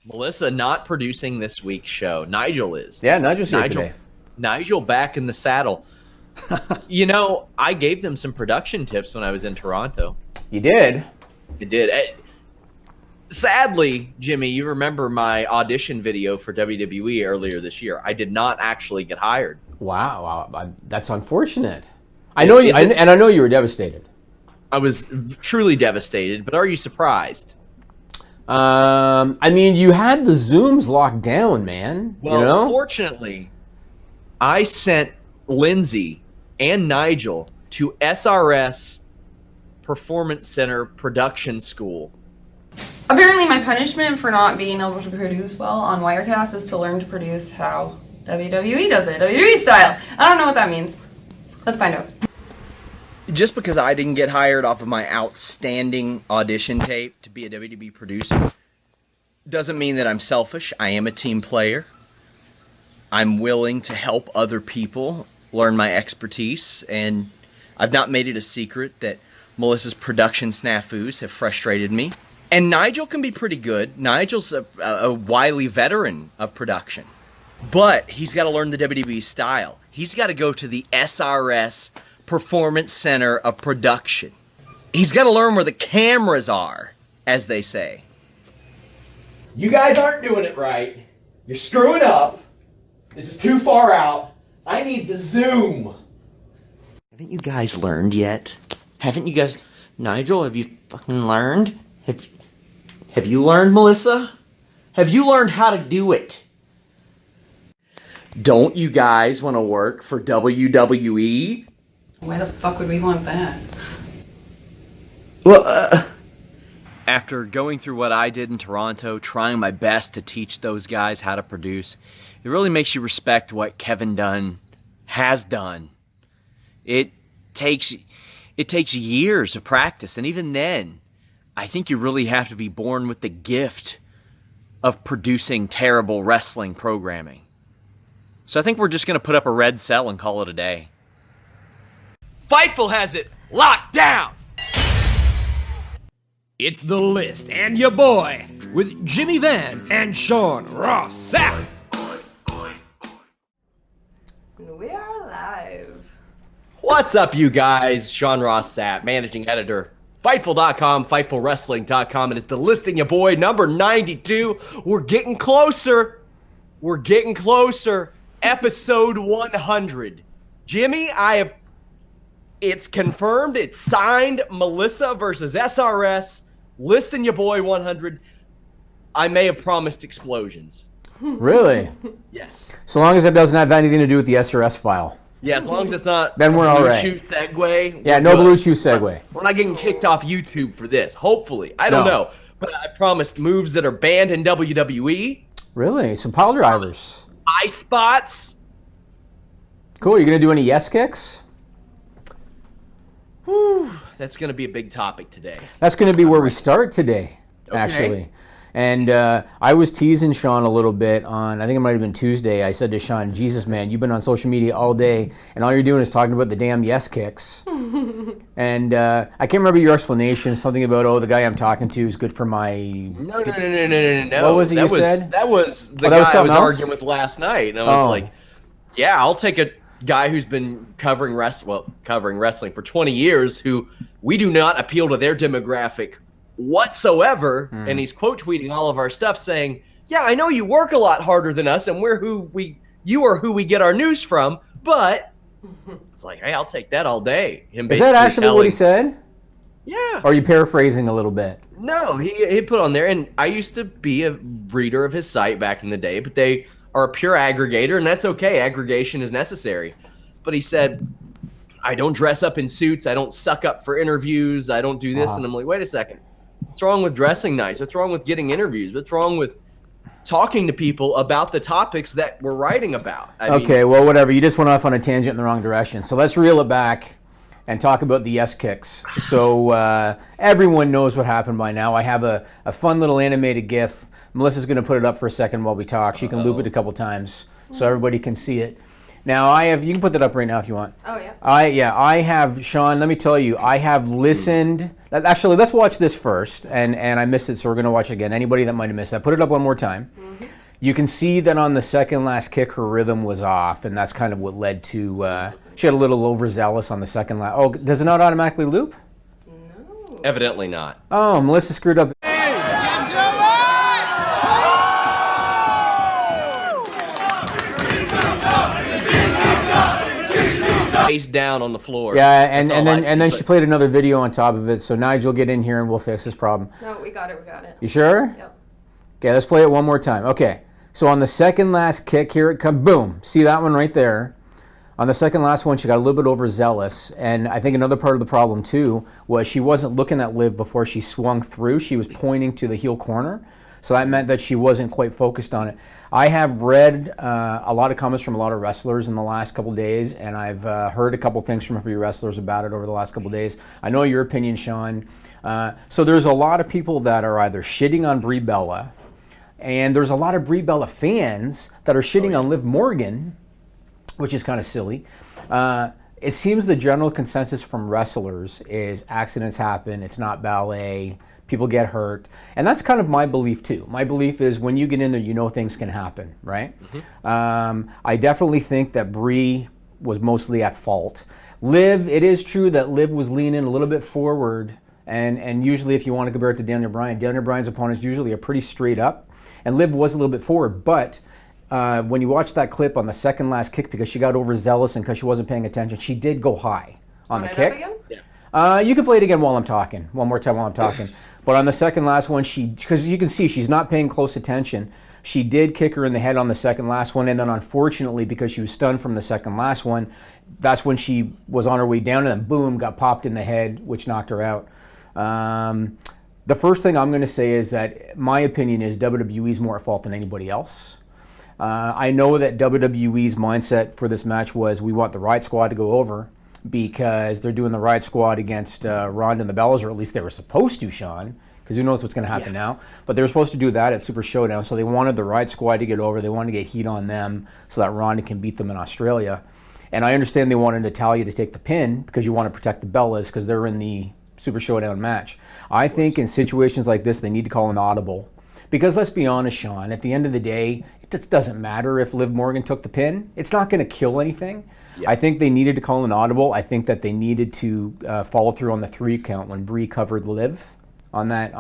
Melissa not producing this week's show. Nigel is. Yeah, Nigel's here today. Nigel back in the saddle. You know, I gave them some production tips when I was in Toronto. You did? I did. Sadly, Jimmy, you remember my audition video for WWE earlier this year. I did not actually get hired. Wow, that's unfortunate. I know you, and I know you were devastated. I was truly devastated, but are you surprised? I mean, you had the Zooms locked down, man. Well, you know? Fortunately, I sent Lindsay and Nigel to SRS Performance Center Production School. Apparently my punishment for not being able to produce well on Wirecast is to learn to produce how WWE does it, WWE style. I don't know what that means. Let's find out. Just because I didn't get hired off of my outstanding audition tape to be a WWE producer doesn't mean that I'm selfish. I am a team player. I'm willing to help other people learn my expertise, and I've not made it a secret that Melissa's production snafus have frustrated me. And Nigel can be pretty good. Nigel's a wily veteran of production. But he's got to learn the WWE style. He's got to go to the SRS Performance Center of Production. He's got to learn where the cameras are, as they say. You guys aren't doing it right. You're screwing up. This is too far out. I need the Zoom. Haven't you guys learned yet? Haven't you guys... Nigel, have you fucking learned? Have you learned, Melissa? Have you learned how to do it? Don't you guys want to work for WWE? Why the fuck would we want that? Well, after going through what I did in Toronto, trying my best to teach those guys how to produce, it really makes you respect what Kevin Dunn has done. It takes years of practice, and even then, I think you really have to be born with the gift of producing terrible wrestling programming. So I think we're just going to put up a red cell and call it a day. Fightful has it locked down. It's The List and your boy with Jimmy Van and Sean Ross Sapp. We are live. What's up, you guys? Sean Ross Sapp, managing editor, Fightful.com, FightfulWrestling.com, and it's the listing your boy, number 92. We're getting closer. We're getting closer. Episode 100. Jimmy, it's confirmed. It's signed. Melissa versus SRS. Listing your boy 100. I may have promised explosions. Really? Yes. So long as it doesn't have anything to do with the SRS file. Yeah, as long as it's not Then we're all right. Blue Chew segue. Yeah, no Blue Chew segue. We're not getting kicked off YouTube for this. Hopefully. I don't know. But I promised moves that are banned in WWE. Really? Some pile drivers. Eye spots. Cool. You going to do any yes kicks? Whew, that's going to be a big topic today. That's going to be where we start today, actually. And I was teasing Sean a little bit on, I think it might have been Tuesday. I said to Sean, Jesus, man, you've been on social media all day, and all you're doing is talking about the damn yes kicks. And I can't remember your explanation, something about, the guy I'm talking to is good for my... No. What was it you said? That was the guy I was arguing with last night. And I was like, yeah, I'll take a guy who's been covering wrestling for 20 years, who we do not appeal to their demographic whatsoever, and he's quote tweeting all of our stuff saying, yeah, I know you work a lot harder than us, and you are who we get our news from, but it's like, hey, I'll take that all day. Is that actually what he said? Yeah. Or are you paraphrasing a little bit? No, he put on there, and I used to be a reader of his site back in the day, but they are a pure aggregator, and that's okay. Aggregation is necessary. But he said, I don't dress up in suits, I don't suck up for interviews, I don't do this, and I'm like, wait a second. What's wrong with dressing nice? What's wrong with getting interviews? What's wrong with talking to people about the topics that we're writing about? I mean, well, whatever. You just went off on a tangent in the wrong direction. So let's reel it back and talk about the yes kicks. So everyone knows what happened by now. I have a fun little animated GIF. Melissa's going to put it up for a second while we talk. She can loop it a couple times so everybody can see it. Now, you can put that up right now if you want. Oh, yeah. I have, Sean, let me tell you, I have listened Actually, let's watch this first. And I missed it, so we're going to watch it again. Anybody that might have missed that, put it up one more time. Mm-hmm. You can see that on the second last kick, her rhythm was off, and that's kind of what led to, she had a little overzealous on the second last. Oh, does it not automatically loop? No. Evidently not. Oh, Melissa screwed up. Face down on the floor. Yeah, and then she played another video on top of it. So Nigel, get in here and we'll fix this problem. No, we got it. You sure? Yep. Okay, let's play it one more time. Okay, so on the second last kick, here it comes. Boom. See that one right there? On the second last one, she got a little bit overzealous. And I think another part of the problem, too, was she wasn't looking at Liv before she swung through. She was pointing to the heel corner. So that meant that she wasn't quite focused on it. I have read a lot of comments from a lot of wrestlers in the last couple of days, and I've heard a couple things from a few wrestlers about it over the last couple of days. I know your opinion, Sean. So there's a lot of people that are either shitting on Brie Bella, and there's a lot of Brie Bella fans that are shitting on Liv Morgan, which is kind of silly. It seems the general consensus from wrestlers is accidents happen, it's not ballet, people get hurt. And that's kind of my belief too. My belief is when you get in there, you know things can happen, right? Mm-hmm. I definitely think that Brie was mostly at fault. Liv, it is true that Liv was leaning a little bit forward, and usually if you want to compare it to Daniel Bryan's opponents usually are pretty straight up, and Liv was a little bit forward, but when you watch that clip on the second last kick, because she got overzealous and because she wasn't paying attention, she did go high on the kick. You can play it again while I'm talking. One more time while I'm talking. But on the second last one, because you can see she's not paying close attention, she did kick her in the head on the second last one, and then unfortunately, because she was stunned from the second last one, that's when she was on her way down, and then boom, got popped in the head, which knocked her out. The first thing I'm going to say is that my opinion is WWE's more at fault than anybody else. I know that WWE's mindset for this match was we want the Riot Squad to go over, because they're doing the Riot Squad against Ronda and the Bellas, or at least they were supposed to, Sean, because who knows what's going to happen now. But they were supposed to do that at Super Showdown, so they wanted the Riot Squad to get over. They wanted to get heat on them so that Ronda can beat them in Australia. And I understand they wanted Natalya to take the pin because you want to protect the Bellas because they're in the Super Showdown match. I think in situations like this, they need to call an audible. Because let's be honest, Sean, at the end of the day, it just doesn't matter if Liv Morgan took the pin. It's not going to kill anything. Yeah. I think they needed to call an audible. I think that they needed to follow through on the 3 count when Brie covered Liv on that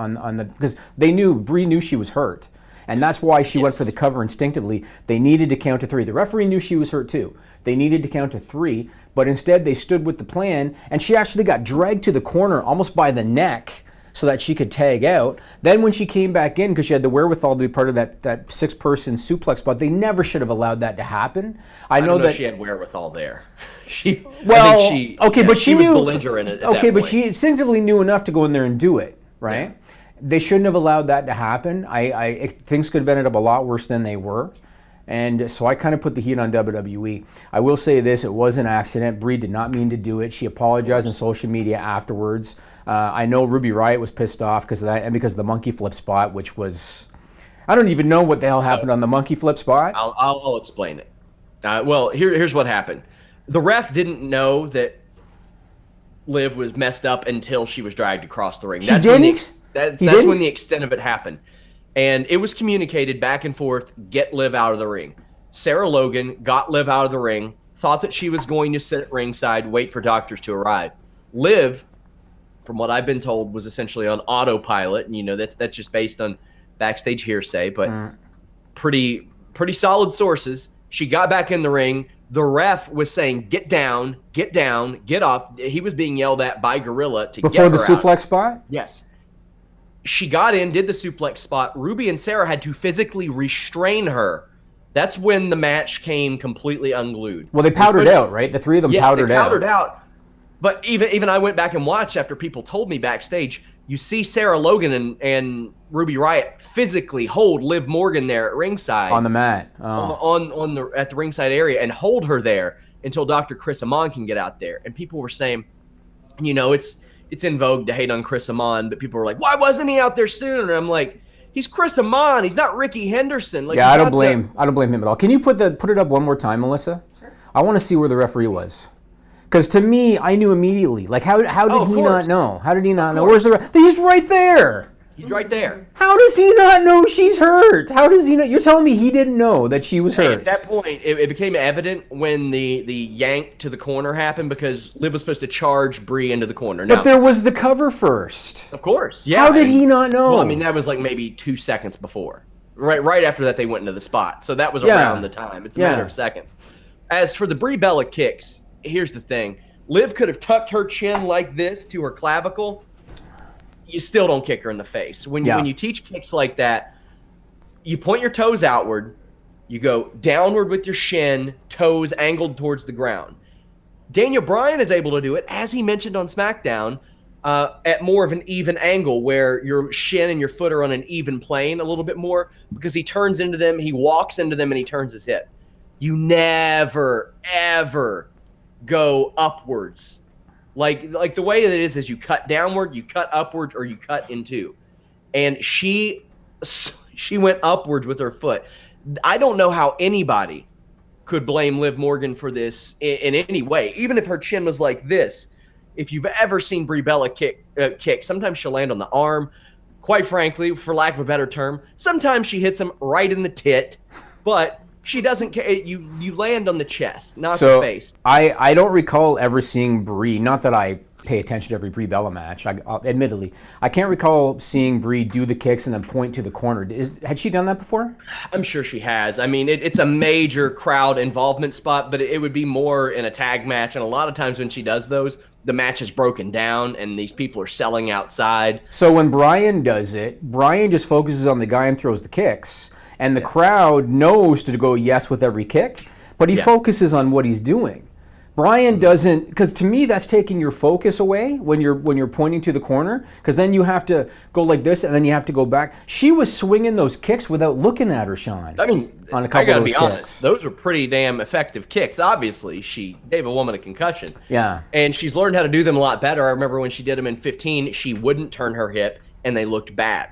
because Brie knew she was hurt, and that's why she went for the cover instinctively. They needed to count to 3. The referee knew she was hurt too. They needed to count to 3, but instead they stood with the plan, and she actually got dragged to the corner almost by the neck so that she could tag out. Then when she came back in, because she had the wherewithal to be part of that 6-person suplex spot, they never should have allowed that to happen. I know that she had wherewithal there. But she knew. Was belligerent at that but point. she instinctively knew enough to go in there and do it, right? Yeah. They shouldn't have allowed that to happen. Things could have ended up a lot worse than they were. And so I kind of put the heat on WWE. I will say this, it was an accident. Brie did not mean to do it. She apologized on social media afterwards. I know Ruby Riott was pissed off because of that and because of the monkey flip spot, which was, I don't even know what the hell happened on the monkey flip spot. I'll explain it. Well, here's what happened. The ref didn't know that Liv was messed up until she was dragged across the ring. That's when the extent of it happened. And it was communicated back and forth, get Liv out of the ring. Sarah Logan got Liv out of the ring, thought that she was going to sit at ringside, wait for doctors to arrive. Liv, from what I've been told, was essentially on autopilot. And, that's just based on backstage hearsay, but pretty solid sources. She got back in the ring. The ref was saying, get down, get off. He was being yelled at by Gorilla to get her out. Before the suplex spot? Yes. She got in, did the suplex spot. Ruby and Sarah had to physically restrain her. That's when the match came completand unglued. Well, they powdered out, right? The 3 of them powdered out. Yes, they powdered out. But even I went back and watched after people told me backstage, you see Sarah Logan and Ruby Riott physically hold Liv Morgan there at ringside. On the mat. At the ringside area and hold her there until Dr. Chris Amon can get out there. And people were saying, it's in vogue to hate on Chris Amon, but people were like, why wasn't he out there sooner? And I'm like, he's Chris Amon. He's not Ricky Henderson. Like, yeah, I don't blame him at all. Can you put it up one more time, Melissa? Sure. I want to see where the referee was. Because to me, I knew immediately. Like, how did he not know? How did he not know? course. Where's the? He's right there. He's right there. How does he not know she's hurt? How does he know? You're telling me he didn't know that she was hurt? At that point, it became evident when the yank to the corner happened because Liv was supposed to charge Brie into the corner. But there was the cover first. Of course, yeah. How did he not know? Well, I mean, that was like maybe 2 seconds before. Right after that, they went into the spot. So that was around the time. It's a matter of seconds. As for the Brie Bella kicks, here's the thing. Liv could have tucked her chin like this to her clavicle. You still don't kick her in the face. When you teach kicks like that, you point your toes outward, you go downward with your shin, toes angled towards the ground. Daniel Bryan is able to do it, as he mentioned on SmackDown, at more of an even angle where your shin and your foot are on an even plane a little bit more because he turns into them, he walks into them, and he turns his hip. You never, ever go upwards. Like the way that it is you cut downward, you cut upward, or you cut in two. And she went upwards with her foot. I don't know how anybody could blame Liv Morgan for this in any way, even if her chin was like this. If you've ever seen Brie Bella kick, sometimes she'll land on the arm. Quite frankly, for lack of a better term, sometimes she hits him right in the tit, but she doesn't care. You land on the chest, not the face. I don't recall ever seeing Brie, not that I pay attention to every Brie Bella match, admittedly. I can't recall seeing Brie do the kicks and then point to the corner. Had she done that before? I'm sure she has. I mean, it's a major crowd involvement spot, but it would be more in a tag match. And a lot of times when she does those, the match is broken down and these people are selling outside. So when Bryan does it, Bryan just focuses on the guy and throws the kicks. And the crowd knows to go yes with every kick, but he focuses on what he's doing. Bryan doesn't, because to me that's taking your focus away when you're pointing to the corner, because then you have to go like this and then you have to go back. She was swinging those kicks without looking at her, Sean. I mean, on a couple I gotta of those be kicks. honest, those were pretty damn effective kicks. Obviously, she gave a woman a concussion. Yeah. And she's learned how to do them a lot better. I remember when she did them in 15, she wouldn't turn her hip and they looked bad.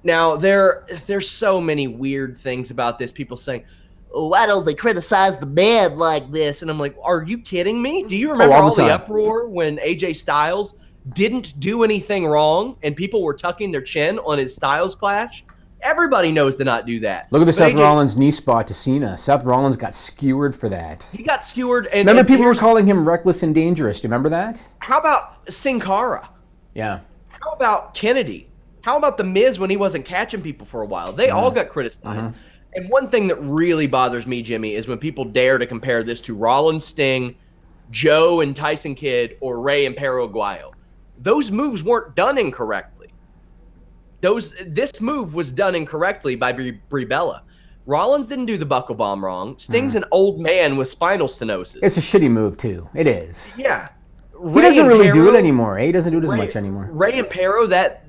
Now, there's so many weird things about this. People saying, why don't they criticize the man like this? And I'm like, are you kidding me? Do you remember all the uproar when AJ Styles didn't do anything wrong and people were tucking their chin on his Styles clash? Everybody knows to not do that. Look at the Seth Rollins knee spot to Cena. Seth Rollins got skewered for that. He got skewered. And remember people were calling him reckless and dangerous. Do you remember that? How about Sin Cara? Yeah. How about Kennedy? How about The Miz when he wasn't catching people for a while? They all got criticized. And one thing that really bothers me, Jimmy, is when people dare to compare this to Rollins, Sting, Joe and Tyson Kidd, or Rey and Perro Aguayo. Those moves weren't done incorrectly. This move was done incorrectly by Brie Bella. Rollins didn't do the buckle bomb wrong. Sting's an old man with spinal stenosis. It's a shitty move, too. It is. Yeah. He doesn't really do it anymore. He doesn't do it as much anymore. Rey and Perro, that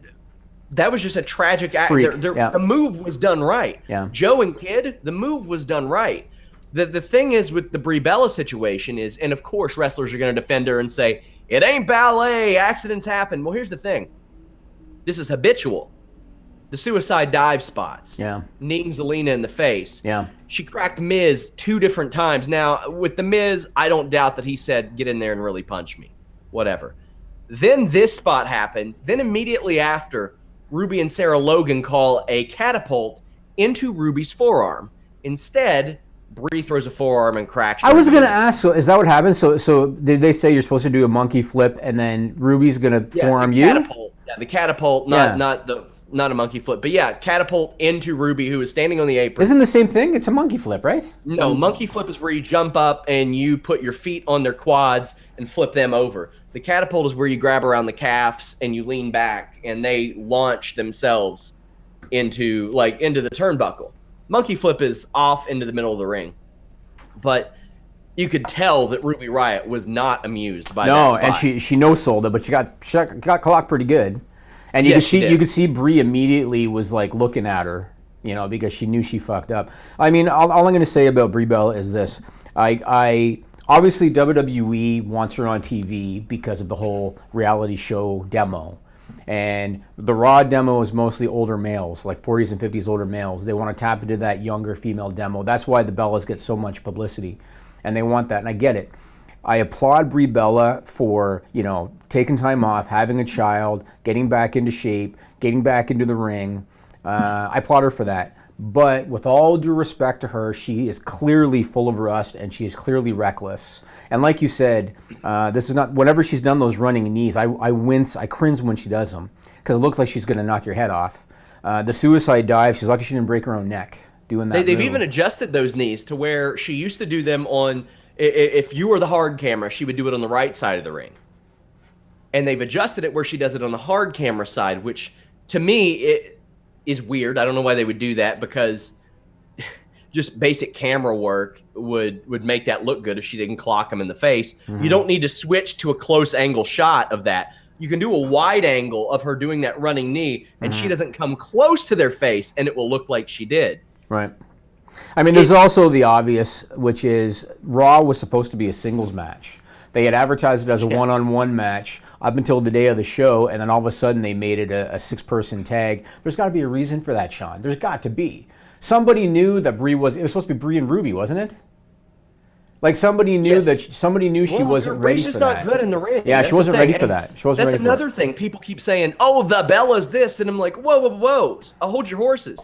was just a tragic act. The move was done right. Yeah. Joe and Kidd, the move was done right. The thing is with the Brie Bella situation is, and of course wrestlers are going to defend her and say, it ain't ballet, accidents happen. Well, here's the thing. This is Habitual. The suicide dive spots. Yeah. Kneeing Zelina in the face. Yeah. She cracked Miz 2 different times. Now, with the Miz, I don't doubt that he said, get in there and really punch me. Whatever. Then this spot happens. Then immediately after, Ruby and Sarah Logan call a catapult into Ruby's forearm. Instead, Brie throws a forearm and cracks. I was going to ask, so is that what happened? So did they say you're supposed to do a monkey flip and then Ruby's going to forearm you? Catapult. Yeah, the catapult, not a monkey flip, but yeah, catapult into Ruby, who is standing on the apron. Isn't the same thing? It's a monkey flip, right? No, monkey flip is where you jump up and you put your feet on their quads and flip them over. The catapult is where you grab around the calves and you lean back and they launch themselves into the turnbuckle. Monkey flip is off into the middle of the ring. But you could tell that Ruby Riott was not amused by that spot. No, and she no-sold it, but she got clocked pretty good. And you could see Brie immediately was like looking at her, because she knew she fucked up. I mean, all I'm going to say about Brie Bella is this: I obviously WWE wants her on TV because of the whole reality show demo, and the Raw demo is mostly older males, like 40s and 50s older males. They want to tap into that younger female demo. That's why the Bellas get so much publicity, and they want that, and I get it. I applaud Brie Bella for, taking time off, having a child, getting back into shape, getting back into the ring. I applaud her for that. But with all due respect to her, she is clearly full of rust and she is clearly reckless. And like you said, this is not, whenever she's done those running knees, I wince, I cringe when she does them because it looks like she's going to knock your head off. The suicide dive, she's lucky she didn't break her own neck doing that. They've move. even adjusted those knees to where she used to do them on, if you were the hard camera, she would do it on the right side of the ring. And they've adjusted it where she does it on the hard camera side, which to me, it is weird. I don't know why they would do that because just basic camera work would make that look good if she didn't clock them in the face. You don't need to switch to a close angle shot of that. You can do a wide angle of her doing that running knee and she doesn't come close to their face and it will look like she did. Right. I mean, there's also the obvious, which is Raw was supposed to be a singles match. They had advertised it as a one-on-one match up until the day of the show, and then all of a sudden they made it a six-person tag. There's got to be a reason for that, Sean. There's got to be. Somebody knew that it was supposed to be Brie and Ruby, wasn't it? Like somebody knew she wasn't ready for that. Brie's just not good in the ring. Yeah, she wasn't ready for that. She wasn't ready for that. That's another thing. People keep saying, "Oh, the Bella's this," and I'm like, "Whoa! Hold your horses."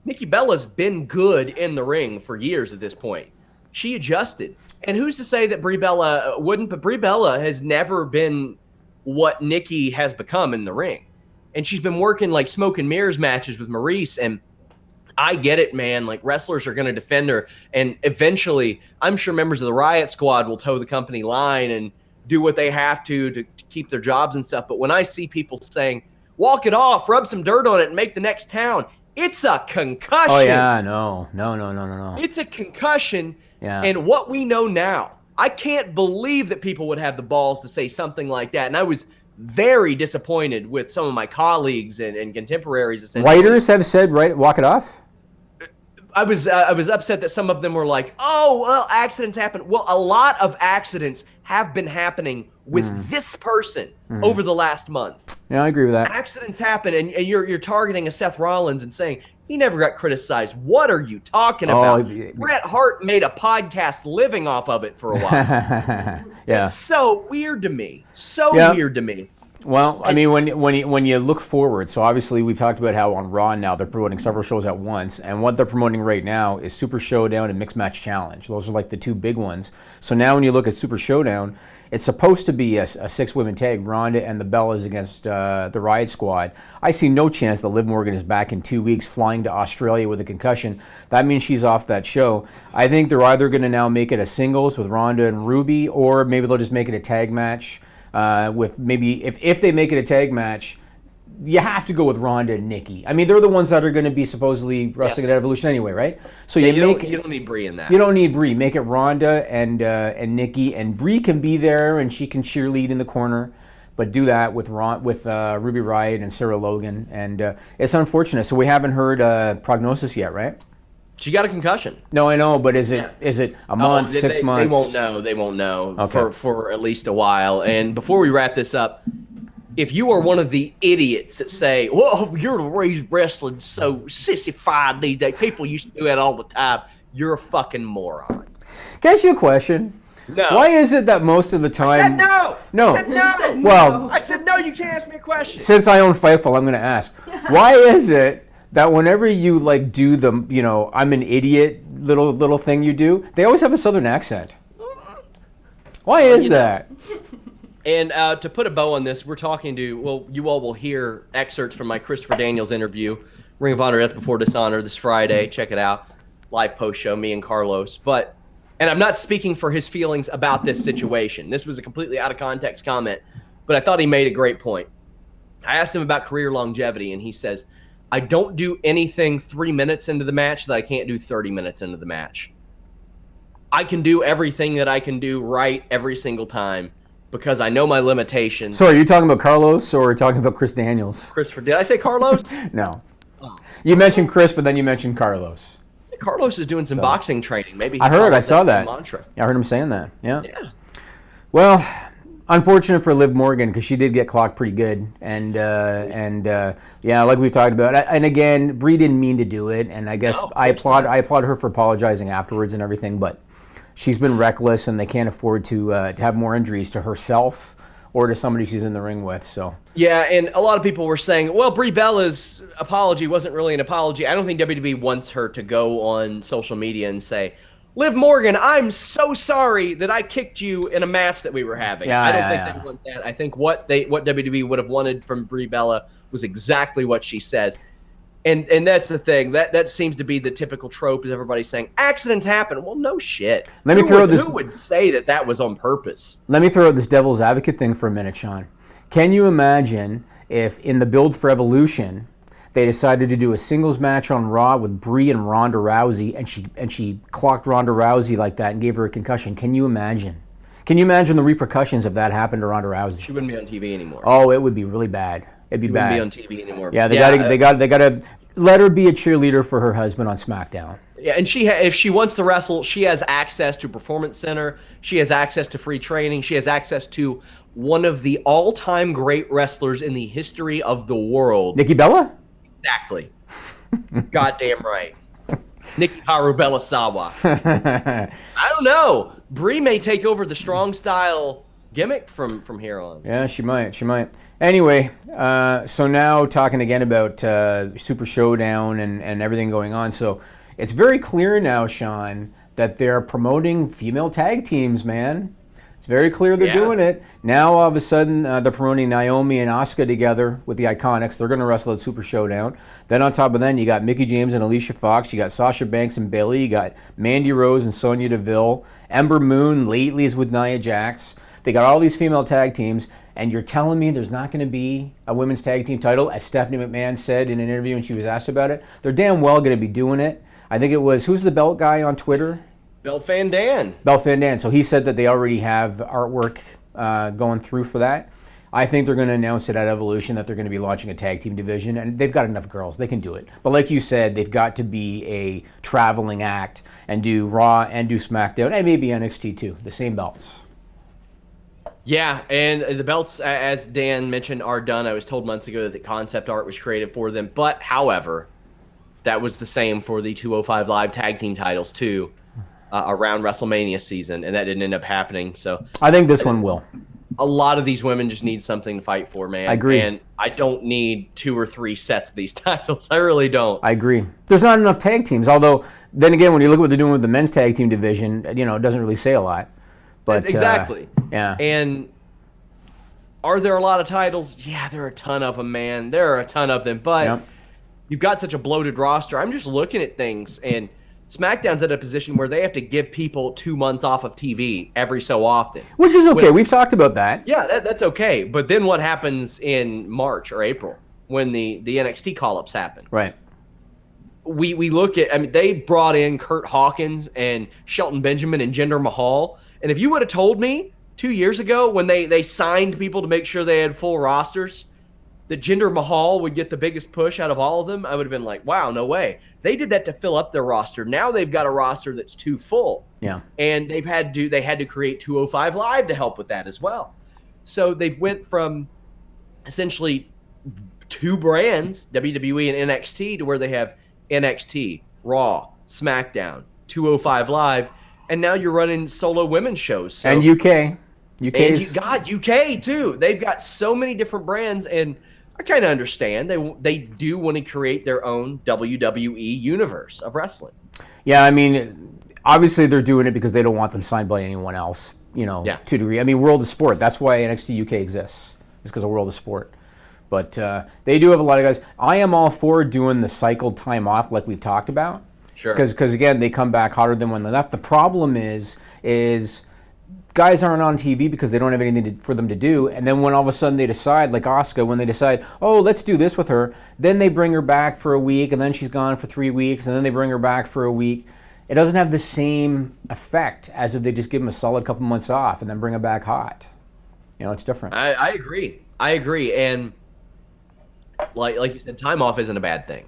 Nikki Bella's been good in the ring for years at this point. She adjusted. And who's to say that Brie Bella wouldn't? But Brie Bella has never been what Nikki has become in the ring. And she's been working like smoke and mirrors matches with Maurice. And I get it, man. Like wrestlers are going to defend her. And eventually, I'm sure members of the Riot Squad will toe the company line and do what they have to keep their jobs and stuff. But when I see people saying, walk it off, rub some dirt on it and make the next town, it's a concussion. Oh, yeah, no. It's a concussion. Yeah. And what we know now, I can't believe that people would have the balls to say something like that. And I was very disappointed with some of my colleagues and contemporaries. Writers have said, right, walk it off? I was upset that some of them were like, oh, well, accidents happen. Well, a lot of accidents have been happening with this person over the last month. Yeah, I agree with that. Accidents happen, and you're targeting a Seth Rollins and saying, he never got criticized. What are you talking about? Bret Hart made a podcast living off of it for a while. Yeah. It's so weird to me. Weird to me. Well, I mean, when you look forward, so obviously we've talked about how on Raw now they're promoting several shows at once, and what they're promoting right now is Super Showdown and Mixed Match Challenge. Those are like the two big ones. So now when you look at Super Showdown, it's supposed to be a six-women tag, Ronda and the Bellas against the Riot Squad. I see no chance that Liv Morgan is back in 2 weeks flying to Australia with a concussion. That means she's off that show. I think they're either going to now make it a singles with Ronda and Ruby, or maybe they'll just make it a tag match. With maybe if they make it a tag match, you have to go with Ronda and Nikki. I mean, they're the ones that are going to be supposedly wrestling at Evolution anyway, right? So you don't need Brie in that. You don't need Brie. Make it Ronda and Nikki, and Brie can be there and she can cheerlead in the corner, but do that with Ruby Riott and Sarah Logan, and it's unfortunate. So we haven't heard prognosis yet, right? She got a concussion. No, I know, but is it a month, 6 months? They won't know for at least a while. And before we wrap this up, if you are one of the idiots that say, well, you're raised wrestling so sissified these days, people used to do that all the time, you're a fucking moron. Can I ask you a question? No. Why is it that most of the time... I said no! No. I said no! Well, I said no, you can't ask me a question. Since I own Fightful, I'm going to ask. Why is it that whenever you like do the, I'm an idiot little thing you do, they always have a southern accent? Why is that? And to put a bow on this, we're talking to, well, you all will hear excerpts from my Christopher Daniels interview, Ring of Honor Death Before Dishonor, this Friday. Check it out. Live post show, me and Carlos. And I'm not speaking for his feelings about this situation. This was a completely out of context comment, but I thought he made a great point. I asked him about career longevity, and he says, I don't do anything 3 minutes into the match that I can't do 30 minutes into the match. I can do everything that I can do right every single time because I know my limitations. So are you talking about Carlos or are you talking about Chris Daniels? Christopher, did I say Carlos? No. Oh. You mentioned Chris, but then you mentioned Carlos. Carlos is doing some boxing training. Maybe I saw that. Mantra. I heard him saying that. Yeah. Well, unfortunate for Liv Morgan because she did get clocked pretty good, and like we've talked about. And again, Brie didn't mean to do it, and I guess I applaud her for apologizing afterwards and everything. But she's been reckless, and they can't afford to have more injuries to herself or to somebody she's in the ring with. So yeah, and a lot of people were saying, well, Brie Bella's apology wasn't really an apology. I don't think WWE wants her to go on social media and say, Liv Morgan, I'm so sorry that I kicked you in a match that we were having. I don't think they want that. I think what WWE would have wanted from Brie Bella was exactly what she says. And that's the thing. That seems to be the typical trope, is everybody saying, accidents happen. Well, no shit. Who would say that was on purpose? Let me throw out this devil's advocate thing for a minute, Sean. Can you imagine if in the build for Evolution, they decided to do a singles match on Raw with Brie and Ronda Rousey, and she clocked Ronda Rousey like that and gave her a concussion? Can you imagine? Can you imagine the repercussions if that happened to Ronda Rousey? She wouldn't be on TV anymore. Oh, it would be really bad. It'd be bad. Wouldn't be on TV anymore. Yeah, they got to let her be a cheerleader for her husband on SmackDown. Yeah, and if she wants to wrestle, she has access to Performance Center. She has access to free training. She has access to one of the all-time great wrestlers in the history of the world. Nikki Bella? Exactly. Goddamn right. Nikki Haru Bellasawa. I don't know. Brie may take over the strong style gimmick from here on. Yeah, she might. Anyway, so now talking again about Super Showdown and everything going on. So it's very clear now, Sean, that they're promoting female tag teams, man. It's very clear they're doing it. Now, all of a sudden, they're promoting Naomi and Asuka together with the Iconics. They're going to wrestle at Super Showdown. Then on top of that, you got Mickie James and Alicia Fox. You got Sasha Banks and Bayley. You got Mandy Rose and Sonya Deville. Ember Moon lately is with Nia Jax. They got all these female tag teams, and you're telling me there's not going to be a women's tag team title, as Stephanie McMahon said in an interview when she was asked about it. They're damn well going to be doing it. I think it was, who's the belt guy on Twitter? Belt Van Dan. So he said that they already have artwork going through for that. I think they're going to announce it at Evolution that they're going to be launching a tag team division, and they've got enough girls. They can do it. But like you said, they've got to be a traveling act and do Raw and do SmackDown, and maybe NXT too, the same belts. Yeah, and the belts, as Dan mentioned, are done. I was told months ago that the concept art was created for them. But, however, that was the same for the 205 Live tag team titles, too, around WrestleMania season, and that didn't end up happening. So I think this one will. A lot of these women just need something to fight for, man. I agree. And I don't need 2 or 3 sets of these titles. I really don't. I agree. There's not enough tag teams, although, then again, when you look at what they're doing with the men's tag team division, it doesn't really say a lot. But exactly. Yeah. And are there a lot of titles? Yeah, there are a ton of them, man. There are a ton of them. But you've got such a bloated roster. I'm just looking at things, and SmackDown's at a position where they have to give people 2 months off of TV every so often. Which is okay. We've talked about that. Yeah, that's okay. But then what happens in March or April when the NXT call-ups happen? Right. We look at, they brought in Kurt Hawkins and Shelton Benjamin and Jinder Mahal. And if you would have told me 2 years ago when they signed people to make sure they had full rosters that Jinder Mahal would get the biggest push out of all of them, I would have been like, wow, no way. They did that to fill up their roster. Now they've got a roster that's too full. Yeah. And they had to create 205 Live to help with that as well. So they went from essentially 2 brands, WWE and NXT, to where they have NXT, Raw, SmackDown, 205 Live, and now you're running solo women's shows. So, and UK. UK too. They've got so many different brands, and I kind of understand. They do want to create their own WWE universe of wrestling. Yeah, obviously they're doing it because they don't want them signed by anyone else, to a degree. World of Sport. That's why NXT UK exists. It's because of World of Sport. But they do have a lot of guys. I am all for doing the cycled time off like we've talked about. Sure. Because again, they come back hotter than when they left. The problem is guys aren't on TV because they don't have anything for them to do. And then when all of a sudden they decide, like Asuka, when they decide, oh, let's do this with her, then they bring her back for a week, and then she's gone for 3 weeks, and then they bring her back for a week. It doesn't have the same effect as if they just give them a solid couple months off and then bring her back hot. It's different. I agree. And like you said, time off isn't a bad thing.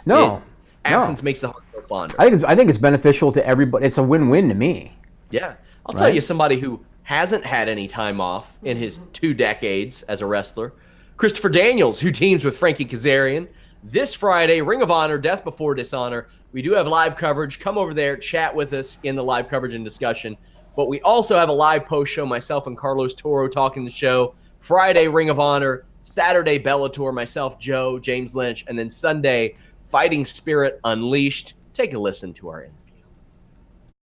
No. Absence makes the heart grow fonder. I think it's beneficial to everybody. It's a win-win to me. Yeah. I'll tell you somebody who hasn't had any time off in his 2 decades as a wrestler. Christopher Daniels, who teams with Frankie Kazarian. this Friday, Ring of Honor, Death Before Dishonor. We do have live coverage. Come over there, chat with us in the live coverage and discussion. But we also have a live post show, myself and Carlos Toro talking the show. Friday, Ring of Honor. Saturday, Bellator, myself, Joe, James Lynch. And then Sunday, Fighting Spirit Unleashed. Take a listen to our interview.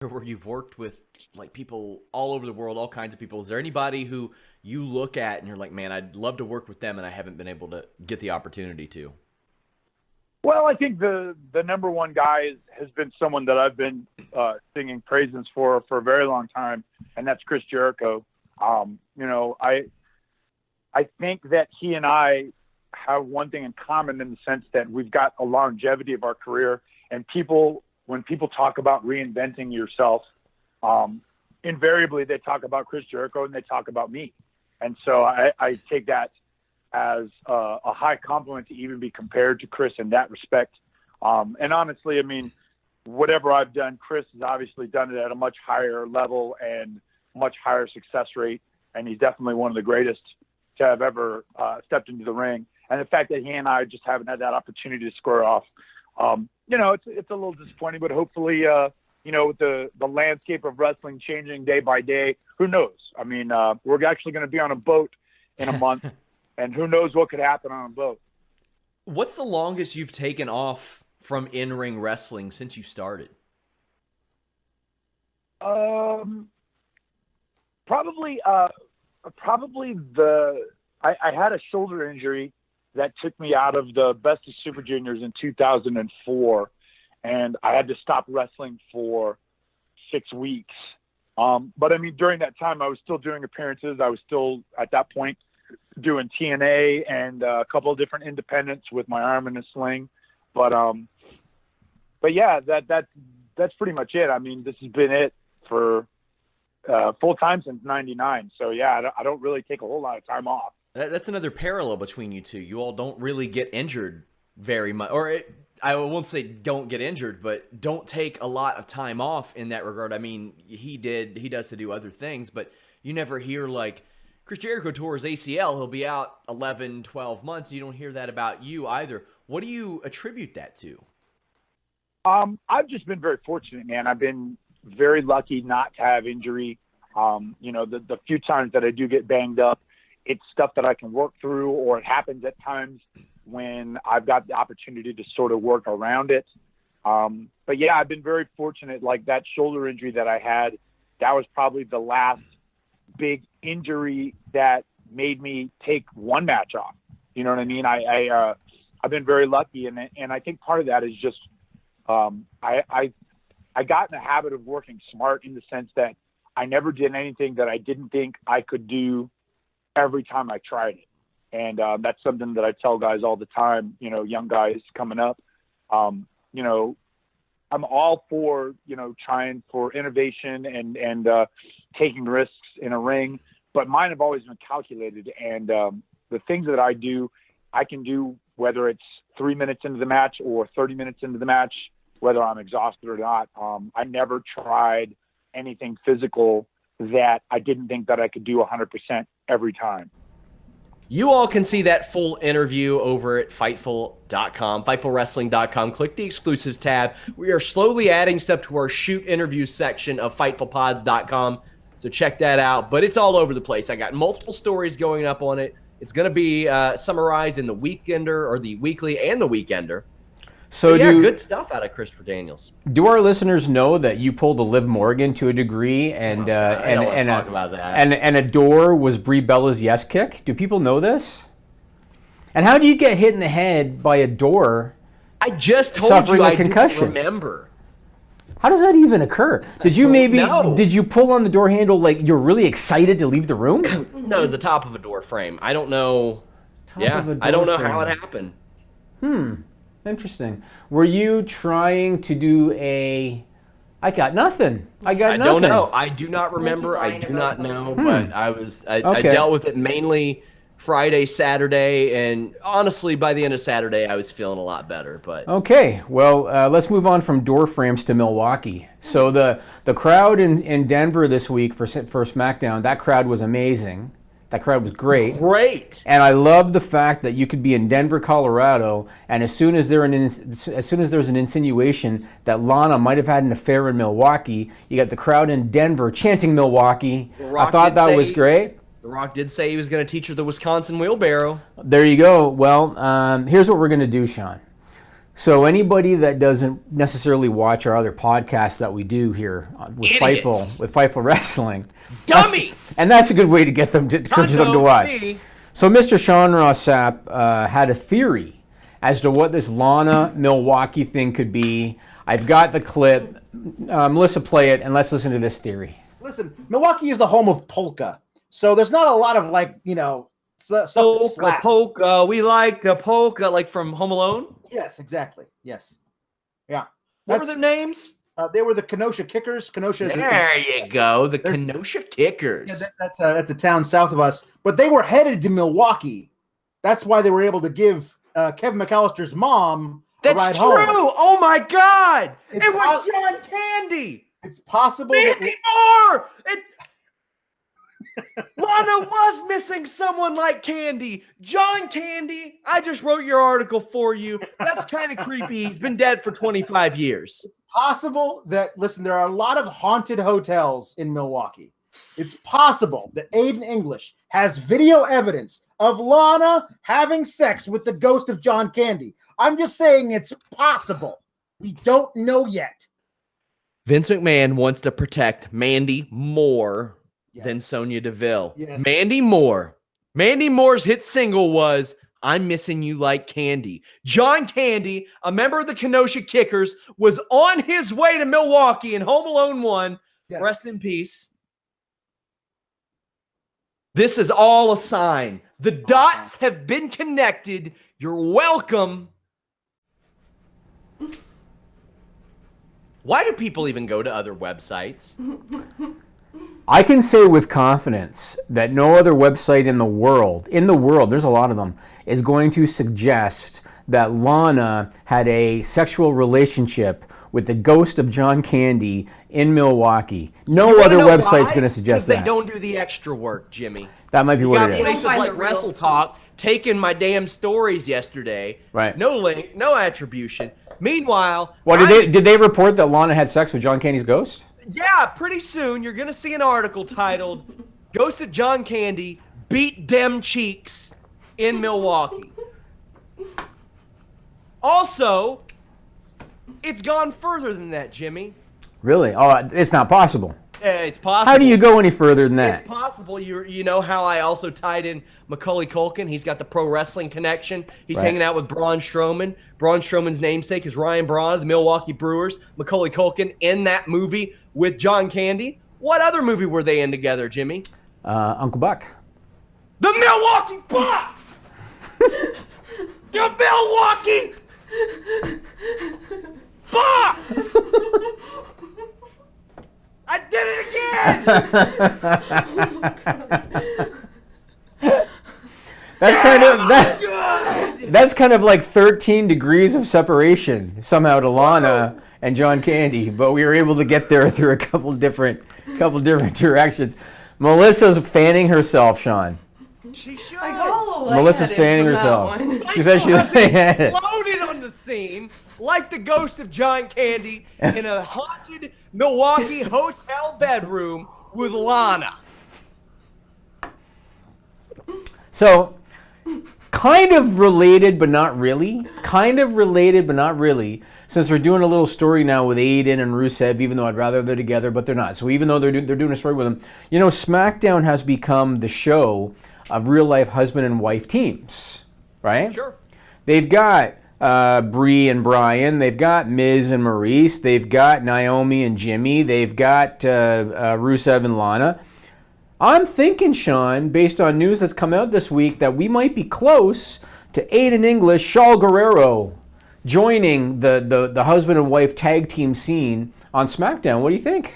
Where you've worked with like people all over the world, all kinds of people. Is there anybody who you look at and you're like, man, I'd love to work with them and I haven't been able to get the opportunity to? Well, I think the number one guy has been someone that I've been singing praises for a very long time, and that's Chris Jericho. I think that he and I have one thing in common in the sense that we've got a longevity of our career, and when people talk about reinventing yourself, invariably they talk about Chris Jericho and they talk about me. And so I take that as a high compliment to even be compared to Chris in that respect. And honestly, I mean, whatever I've done, Chris has obviously done it at a much higher level and much higher success rate. And he's definitely one of the greatest to have ever stepped into the ring. And the fact that he and I just haven't had that opportunity to square off, it's a little disappointing, but hopefully, with the landscape of wrestling changing day by day, who knows? I mean, we're actually going to be on a boat in a month, and who knows what could happen on a boat. What's the longest you've taken off from in-ring wrestling since you started? Probably I had a shoulder injury that took me out of the Best of Super Juniors in 2004, and I had to stop wrestling for 6 weeks. But I mean, during that time, I was still doing appearances. I was still at that point doing TNA and a couple of different independents with my arm in a sling. But yeah, that's pretty much it. I mean, this has been it for full time since '99. So yeah, I don't really take a whole lot of time off. That's another parallel between you two. You all don't really get injured very much, I won't say don't get injured, but don't take a lot of time off in that regard. I mean, he does to do other things, but you never hear like Chris Jericho tore his ACL. He'll be out 11, 12 months. You don't hear that about you either. What do you attribute that to? I've just been very fortunate, man. I've been very lucky not to have injury. The few times that I do get banged up, it's stuff that I can work through, or it happens at times when I've got the opportunity to sort of work around it. But yeah, I've been very fortunate. Like that shoulder injury that I had, that was probably the last big injury that made me take one match off. You know what I mean? I've been very lucky. And I think part of that is just, I got in the habit of working smart in the sense that I never did anything that I didn't think I could do every time I tried it. And that's something that I tell guys all the time, young guys coming up. I'm all for, trying for innovation and taking risks in a ring, but mine have always been calculated. And the things that I do, I can do whether it's 3 minutes into the match or 30 minutes into the match, whether I'm exhausted or not. I never tried anything physical that I didn't think that I could do 100% every time. You all can see that full interview over at Fightful.com, FightfulWrestling.com. Click the exclusives tab. We are slowly adding stuff to our shoot interview section of FightfulPods.com, so check that out. But it's all over the place. I got multiple stories going up on it. It's going to be summarized in the Weekender, or the Weekly and the Weekender. So yeah, good stuff out of Christopher Daniels. Do our listeners know that you pulled a Liv Morgan to a degree, and a door was Brie Bella's yes kick? Do people know this? And how do you get hit in the head by a door? I just told suffering you a I concussion. didn't remember. How does that even occur? Did you pull on the door handle like you're really excited to leave the room? No, it was the top of a door frame. I don't know. I don't know how it happened. Interesting. Were you trying to do I got nothing. I don't know. I do not remember. I do not know. But I dealt with it mainly Friday, Saturday, and honestly, by the end of Saturday, I was feeling a lot better. But okay, well, let's move on from door frames to Milwaukee. So the crowd in Denver this week for SmackDown, that crowd was amazing. That crowd was great. Great. And I love the fact that you could be in Denver, Colorado, and as soon as there's an insinuation that Lana might have had an affair in Milwaukee, you got the crowd in Denver chanting Milwaukee. I thought that was great. The Rock did say he was going to teach her the Wisconsin wheelbarrow. There you go. Well, here's what we're going to do, Sean. So anybody that doesn't necessarily watch our other podcasts that we do here with Fightful Wrestling, dummies, and that's a good way to get them to watch. So Mr. Sean Ross Sapp had a theory as to what this Lana Milwaukee thing could be. I've got the clip. Melissa, play it, and let's listen to this theory. Listen, Milwaukee is the home of polka, so there's not a lot of polka. We like the polka, like from Home Alone. Yes, exactly. Yes. Yeah. What were their names? They were the Kenosha Kickers. Kenosha. There you go. The Kenosha Kickers. Yeah, that's a town south of us. But they were headed to Milwaukee. That's why they were able to give Kevin McAllister's mom a ride home. That's true. Oh my God! It was John Candy. It's possible. Maybe more. Lana was missing someone like Candy. John Candy, I just wrote your article for you. That's kind of creepy. He's been dead for 25 years. It's possible that, listen, there are a lot of haunted hotels in Milwaukee. It's possible that Aiden English has video evidence of Lana having sex with the ghost of John Candy. I'm just saying it's possible. We don't know yet. Vince McMahon wants to protect Mandy more than Sonya Deville. Yes. Mandy Moore. Mandy Moore's hit single was I'm Missing You Like Candy. John Candy, a member of the Kenosha Kickers, was on his way to Milwaukee in Home Alone 1. Yes. Rest in peace. This is all a sign. The dots have been connected. You're welcome. Why do people even go to other websites? I can say with confidence that no other website in the world, there's a lot of them, is going to suggest that Lana had a sexual relationship with the ghost of John Candy in Milwaukee. No other website's going to suggest that. They don't do the extra work, Jimmy. That might be what it is. Places like Wrestle Talk taking my damn stories yesterday. Right. No link, no attribution. Meanwhile, did they report that Lana had sex with John Candy's ghost? Yeah, pretty soon you're going to see an article titled Ghost of John Candy Beat Dem Cheeks in Milwaukee. Also, it's gone further than that, Jimmy. Really? Oh, it's not possible. It's possible. How do you go any further than that? It's possible. You know how I also tied in Macaulay Culkin? He's got the pro wrestling connection. He's hanging out with Braun Strowman. Braun Strowman's namesake is Ryan Braun of the Milwaukee Brewers. Macaulay Culkin in that movie with John Candy. What other movie were they in together, Jimmy? Uncle Buck. The Milwaukee Bucks! The Milwaukee Bucks! I did it again! That's kind of like 13 degrees of separation somehow to Lana and John Candy, but we were able to get there through a couple different directions. Melissa's fanning herself, Sean. She should. Melissa's fanning herself. She said she exploded on the scene like the ghost of John Candy in a haunted Milwaukee hotel bedroom with Lana. So, kind of related, but not really. Since we're doing a little story now with Aiden and Rusev, even though I'd rather they're together, but they're not. So even though they're doing a story with them, SmackDown has become the show of real-life husband and wife teams, right? Sure. They've got Brie and Bryan. They've got Miz and Maurice. They've got Naomi and Jimmy. They've got Rusev and Lana. I'm thinking, Sean, based on news that's come out this week, that we might be close to Aiden English, Shaul Guerrero joining the husband and wife tag team scene on SmackDown. What do you think?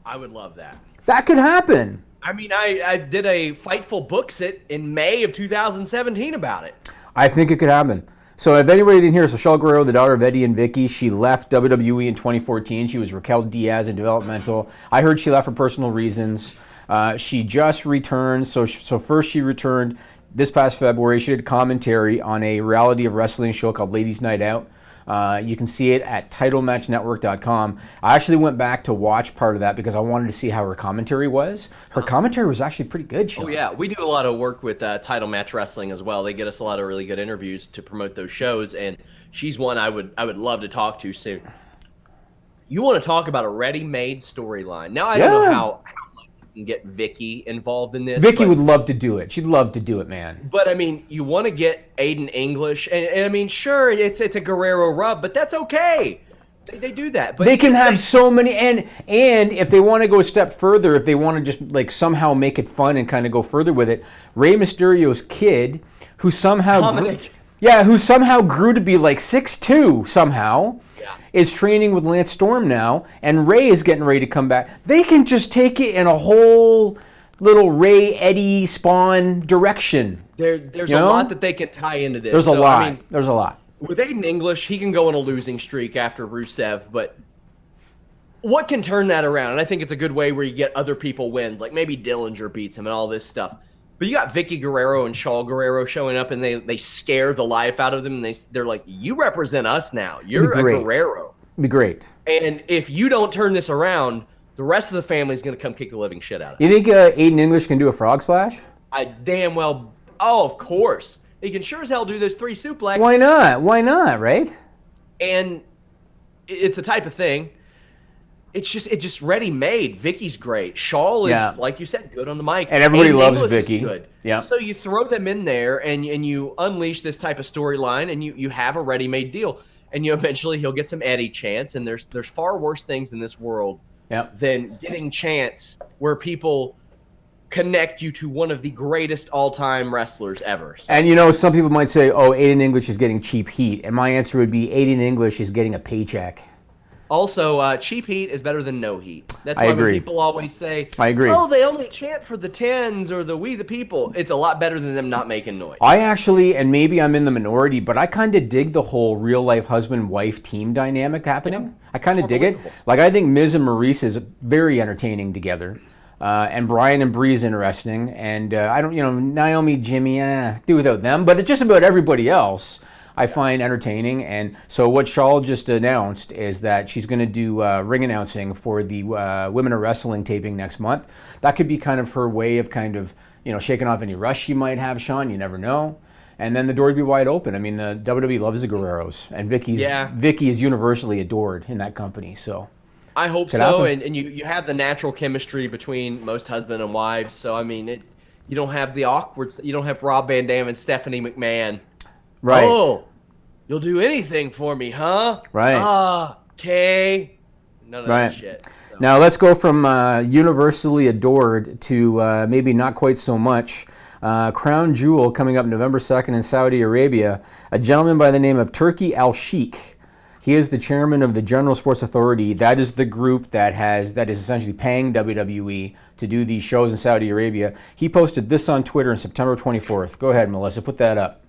I would love that. That could happen. I mean, I did a Fightful Books It in May of 2017 about it. I think it could happen. So if anybody didn't hear, so Shaul Guerrero, the daughter of Eddie and Vicky, she left WWE in 2014. She was Raquel Diaz in developmental. I heard she left for personal reasons. She just returned. So first she returned this past February. She did commentary on a reality of wrestling show called Ladies Night Out. You can see it at titlematchnetwork.com. I actually went back to watch part of that because I wanted to see how her commentary was. Her commentary was actually pretty good, Sean. Oh, yeah. We do a lot of work with Title Match Wrestling as well. They get us a lot of really good interviews to promote those shows, and she's one I would love to talk to soon. You want to talk about a ready-made storyline. Now, I don't know how much you can get Vicky involved in this. Vicky would love to do it. She'd love to do it, man. But, I mean, you want to get Aiden English, and I mean, sure, it's a Guerrero rub, but that's okay. They do that. But they can have so many, and if they want to go a step further, if they want to just like somehow make it fun and kind of go further with it, Rey Mysterio's kid, who somehow grew to be like 6'2" somehow, is training with Lance Storm now, and Rey is getting ready to come back. They can just take it in a whole little Rey, Eddie, Spawn direction. There's a lot that they can tie into this. There's a lot. I mean, there's a lot. With Aiden English, he can go on a losing streak after Rusev, but what can turn that around? And I think it's a good way where you get other people wins, like maybe Dillinger beats him and all this stuff. But you got Vicky Guerrero and Shaul Guerrero showing up, and they scare the life out of them, and they're like, you represent us now. You're a Guerrero. It'd be great. And if you don't turn this around, the rest of the family is going to come kick the living shit out of you. You think Aiden English can do a frog splash? Of course. He can sure as hell do those 3 suplexes. Why not? Why not, right? And it's the type of thing. It's just ready-made. Vicky's great. Shaul is, like you said, good on the mic. And everybody loves English Vicky. Good. Yeah. So you throw them in there, and you unleash this type of storyline, and you have a ready-made deal. And eventually he'll get some Eddie chants, and there's far worse things in this world than getting chants where people connect you to one of the greatest all-time wrestlers ever. So. And some people might say, oh, Aiden English is getting cheap heat. And my answer would be Aiden English is getting a paycheck. Also, cheap heat is better than no heat. That's why when people always say, I agree. Oh, they only chant for the 10s or the We the People. It's a lot better than them not making noise. I actually, and maybe I'm in the minority, but I kind of dig the whole real-life husband-wife team dynamic happening. Yeah. I kind of dig it. Like, I think Miz and Maurice is very entertaining together. And Bryan and Brie is interesting. And I don't, Naomi, Jimmy, do without them. But it's just about everybody else I find entertaining. And so what Shaul just announced is that she's going to do ring announcing for the Women of Wrestling taping next month. That could be kind of her way of shaking off any rush she might have, Sean. You never know. And then the door would be wide open. I mean, the WWE loves the Guerreros. And Vicky is universally adored in that company. So I hope so. And you have the natural chemistry between most husband and wives. So, I mean, you don't have the awkward. You don't have Rob Van Dam and Stephanie McMahon. Right. Oh, you'll do anything for me, huh? Right. Okay. None of that shit. So. Now let's go from universally adored to maybe not quite so much. Crown Jewel coming up November 2nd in Saudi Arabia. A gentleman by the name of Turki Al-Sheikh. He is the chairman of the General Sports Authority. That is the group that is essentially paying WWE to do these shows in Saudi Arabia. He posted this on Twitter on September 24th. Go ahead, Melissa, put that up.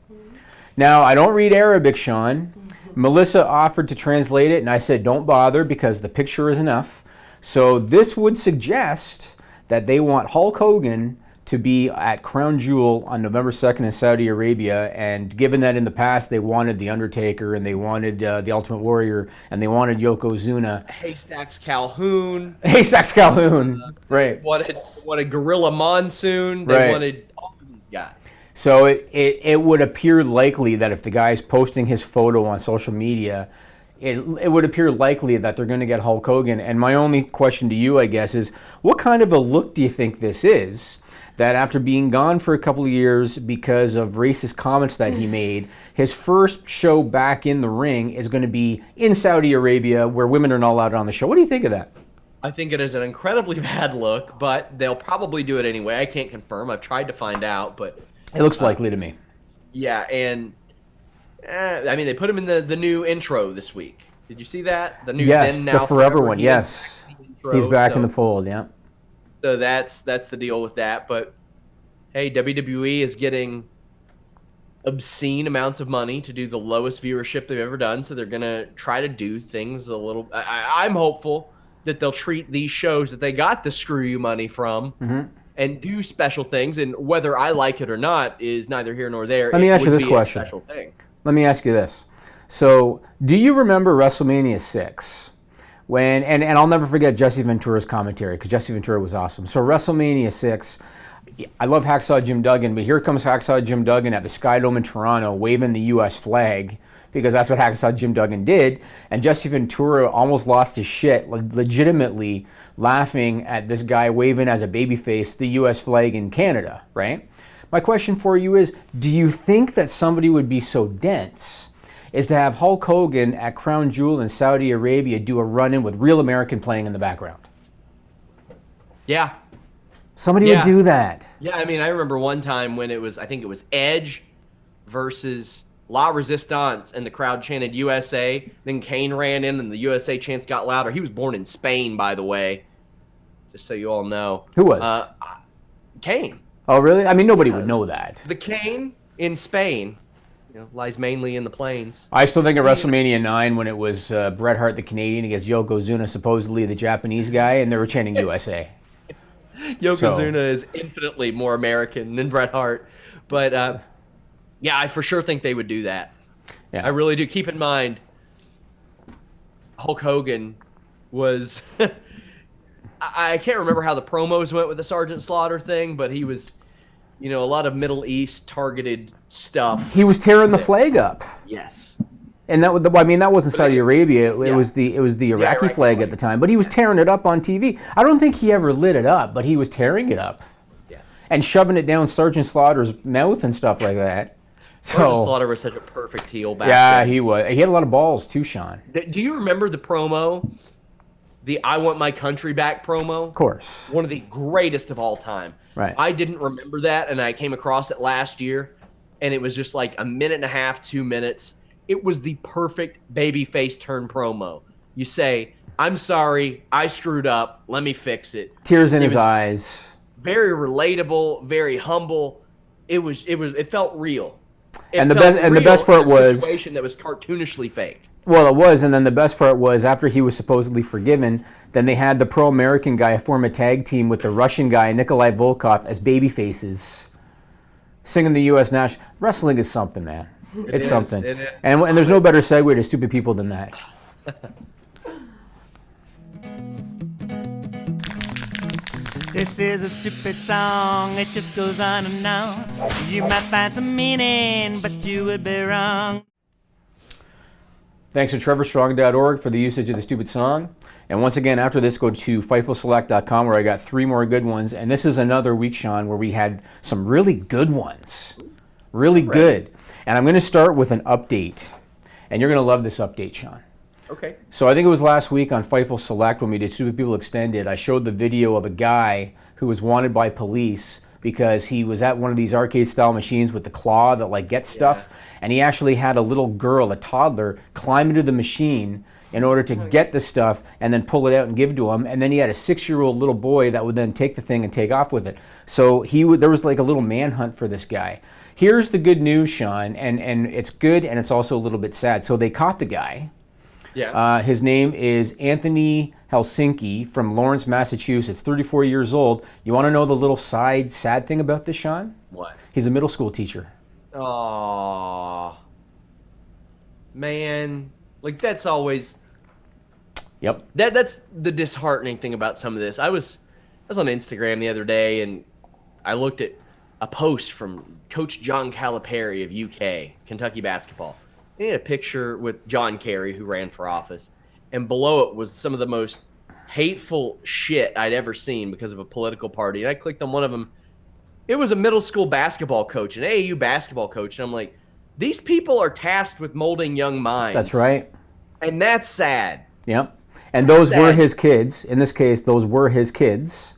Now, I don't read Arabic, Sean. Melissa offered to translate it, and I said don't bother because the picture is enough. So this would suggest that they want Hulk Hogan to be at Crown Jewel on November 2nd in Saudi Arabia, and given that in the past they wanted The Undertaker and they wanted The Ultimate Warrior and they wanted Yokozuna. Haystacks Calhoun, right. Wanted Gorilla Monsoon, they wanted all of these guys. So it would appear likely that if the guy's posting his photo on social media, it would appear likely that they're going to get Hulk Hogan. And my only question to you, I guess, is what kind of a look do you think this is? That after being gone for a couple of years because of racist comments that he made, his first show back in the ring is going to be in Saudi Arabia where women are not allowed on the show. What do you think of that? I think it is an incredibly bad look, but they'll probably do it anyway. I can't confirm. I've tried to find out, but it looks likely to me. Yeah, and I mean, they put him in the new intro this week. Did you see that? The new Yes, Then Now the Forever one. Yes, he's back in the fold. Yeah. So that's the deal with that. But hey, WWE is getting obscene amounts of money to do the lowest viewership they've ever done. So they're gonna try to do things a little. I'm hopeful that they'll treat these shows that they got the screw you money from and do special things. And whether I like it or not is neither here nor there. Let me ask you this a question. special thing. Let me ask you this. So, do you remember WrestleMania 6? When and I'll never forget Jesse Ventura's commentary, because Jesse Ventura was awesome. So WrestleMania 6, I love Hacksaw Jim Duggan, but here comes Hacksaw Jim Duggan at the Sky Dome in Toronto waving the U.S. flag, because that's what Hacksaw Jim Duggan did, and Jesse Ventura almost lost his shit, legitimately laughing at this guy waving as a babyface the U.S. flag in Canada, right? My question for you is, do you think that somebody would be so dense is to have Hulk Hogan at Crown Jewel in Saudi Arabia do a run-in with Real American playing in the background? Yeah. Somebody would do that. Yeah, I mean, I remember one time when I think it was Edge versus La Resistance, and the crowd chanted USA. Then Kane ran in, and the USA chants got louder. He was born in Spain, by the way, just so you all know. Who was? Kane. Oh, really? I mean, nobody would know that. The Kane in Spain, lies mainly in the plains. I still think of WrestleMania 9 when it was Bret Hart, the Canadian, against Yokozuna, supposedly the Japanese guy, and they were chanting USA. Yokozuna is infinitely more American than Bret Hart. But, yeah, I for sure think they would do that. Yeah. I really do. Keep in mind, Hulk Hogan was... I can't remember how the promos went with the Sergeant Slaughter thing, but he was, a lot of Middle East targeted stuff. He was tearing the flag up. Yes. And that wasn't Saudi Arabia. It was the Iraqi flag at the time. But he was tearing it up on TV. I don't think he ever lit it up, but he was tearing it up. Yes. And shoving it down Sergeant Slaughter's mouth and stuff like that. Sergeant Slaughter was such a perfect heel back then. He was. He had a lot of balls too, Sean. Do you remember the promo? The I Want My Country Back promo? Of course. One of the greatest of all time. Right. I didn't remember that, and I came across it last year, and it was just like a minute and a half, 2 minutes. It was the perfect babyface turn promo. You say, I'm sorry, I screwed up, let me fix it. Tears in his eyes. Very relatable, very humble. It felt real. And the best part was a situation that was cartoonishly fake. Well, it was, and then the best part was after he was supposedly forgiven, then they had the pro-American guy form a tag team with the Russian guy, Nikolai Volkov, as baby faces, singing the U.S. national. Wrestling is something, man. It's something. And there's no better segue to stupid people than that. This is a stupid song, it just goes on and on. You might find some meaning, but you would be wrong. Thanks to TrevorStrong.org for the usage of the stupid song. And once again, after this, go to FightfulSelect.com where I got 3 more good ones. And this is another week, Sean, where we had some really good ones. Really good. And I'm going to start with an update. And you're going to love this update, Sean. Okay. So I think it was last week on Fightful Select when we did Stupid People Extended, I showed the video of a guy who was wanted by police because he was at one of these arcade-style machines with the claw that gets stuff, and he actually had a little girl, a toddler, climb into the machine in order to get the stuff and then pull it out and give it to him, and then he had a 6-year-old little boy that would then take the thing and take off with it. So there was like a little manhunt for this guy. Here's the good news, Sean, and it's good and it's also a little bit sad. So they caught the guy. Yeah. His name is Anthony Helsinki from Lawrence, Massachusetts, 34 years old. You want to know the little sad thing about this, Sean? What? He's a middle school teacher. Aww. Man. That's always... Yep. That's the disheartening thing about some of this. I was on Instagram the other day, and I looked at a post from Coach John Calipari of UK, Kentucky basketball. He had a picture with John Kerry, who ran for office, and below it was some of the most hateful shit I'd ever seen because of a political party. And I clicked on one of them. It was a middle school basketball coach, an AAU basketball coach, and I'm like, these people are tasked with molding young minds. That's right. And that's sad. Yep. And those were his kids. In this case, those were his kids.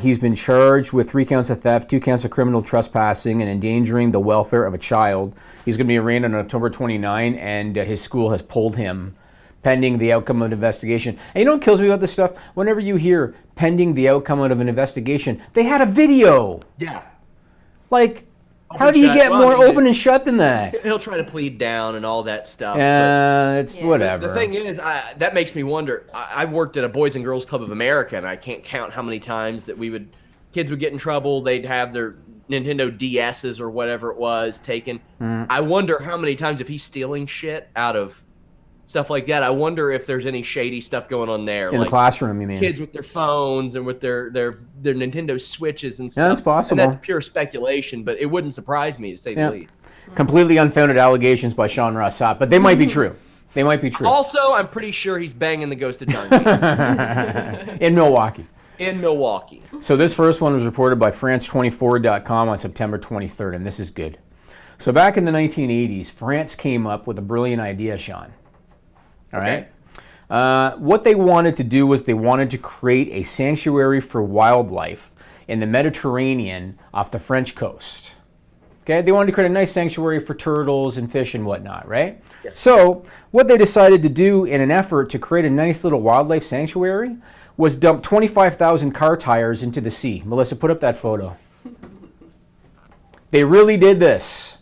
He's been charged with 3 counts of theft, 2 counts of criminal trespassing, and endangering the welfare of a child. He's going to be arraigned on October 29, and his school has pulled him pending the outcome of an investigation. And you know what kills me about this stuff? Whenever you hear pending the outcome of an investigation, they had a video. Yeah. How do you get more open and shut than that? He'll try to plead down and all that stuff. It's whatever. The thing is, that makes me wonder. I worked at a Boys and Girls Club of America, and I can't count how many times that kids would get in trouble. They'd have their Nintendo DSs or whatever it was taken. I wonder how many times, if he's stealing shit out of stuff like that, I wonder if there's any shady stuff going on there. In the classroom, you mean? Kids with their phones and with their Nintendo Switches and stuff. Yeah, that's possible. And that's pure speculation, but it wouldn't surprise me, to say the least. Completely unfounded allegations by Sean Ross Sapp, but they might be true. They might be true. Also, I'm pretty sure he's banging the ghost of John Cena. In Milwaukee. In Milwaukee. So this first one was reported by France24.com on September 23rd, and this is good. So back in the 1980s, France came up with a brilliant idea, Sean. All right? What they wanted to do was they wanted to create a sanctuary for wildlife in the Mediterranean off the French coast. Okay? They wanted to create a nice sanctuary for turtles and fish and whatnot, right? Yes. So what they decided to do in an effort to create a nice little wildlife sanctuary was dump 25,000 car tires into the sea. Melissa, put up that photo. They really did this.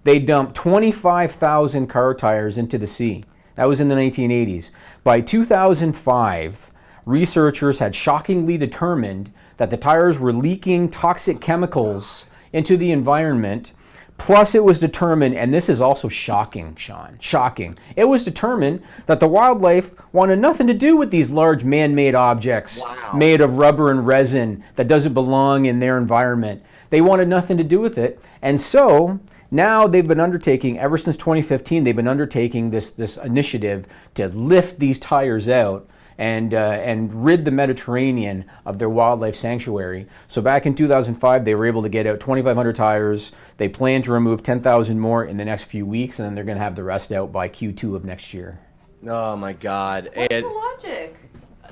They dumped 25,000 car tires into the sea. That was in the 1980s. By 2005, researchers had shockingly determined that the tires were leaking toxic chemicals into the environment. Plus, it was determined, and this is also shocking, Sean, shocking. It was determined that the wildlife wanted nothing to do with these large man-made objects made of rubber and resin that doesn't belong in their environment. They wanted nothing to do with it. And so now they've been undertaking, ever since 2015, they've been undertaking this initiative to lift these tires out and rid the Mediterranean of their wildlife sanctuary. So back in 2005, they were able to get out 2,500 tires. They plan to remove 10,000 more in the next few weeks, and then they're going to have the rest out by Q2 of next year. Oh my God! What's the logic?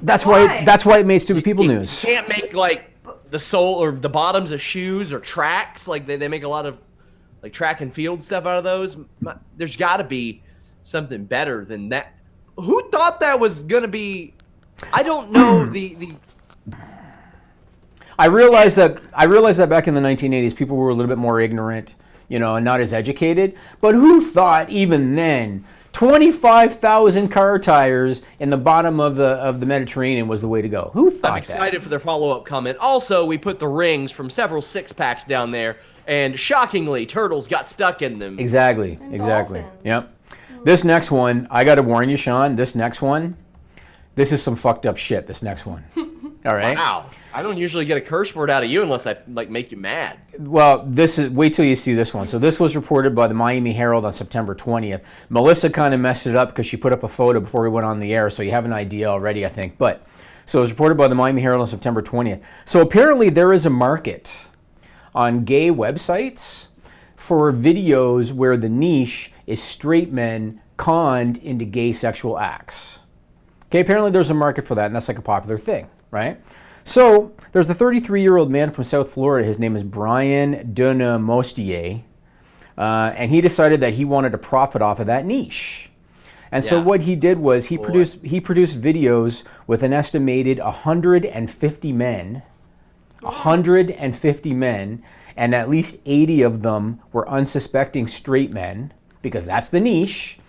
That's why it made stupid people news. You can't make like the sole or the bottoms of shoes or tracks. Like they make a lot of like track and field stuff out of those. There's got to be something better than that. Who thought that was gonna be? I don't know the. I realized that back in the 1980s, people were a little bit more ignorant, and not as educated. But who thought even then 25,000 car tires in the bottom of the Mediterranean was the way to go? Who thought that? I'm excited for their follow-up comment. Also, we put the rings from several six-packs down there, and shockingly, turtles got stuck in them. Exactly. Dolphins. Yep. This next one, I got to warn you, Sean, this is some fucked up shit, this next one. All right? Wow. I don't usually get a curse word out of you unless I make you mad. Well, wait till you see this one. So this was reported by the Miami Herald on September 20th. Melissa kind of messed it up because she put up a photo before we went on the air, so you have an idea already, I think. So it was reported by the Miami Herald on September 20th. So apparently there is a market on gay websites for videos where the niche is straight men conned into gay sexual acts. Okay, apparently there's a market for that, and that's like a popular thing, right? So there's a 33-year-old man from South Florida. His name is Brian Dunamostier, and he decided that he wanted to profit off of that niche. And so what he did was he produced videos with an estimated 150 men, and at least 80 of them were unsuspecting straight men, because that's the niche.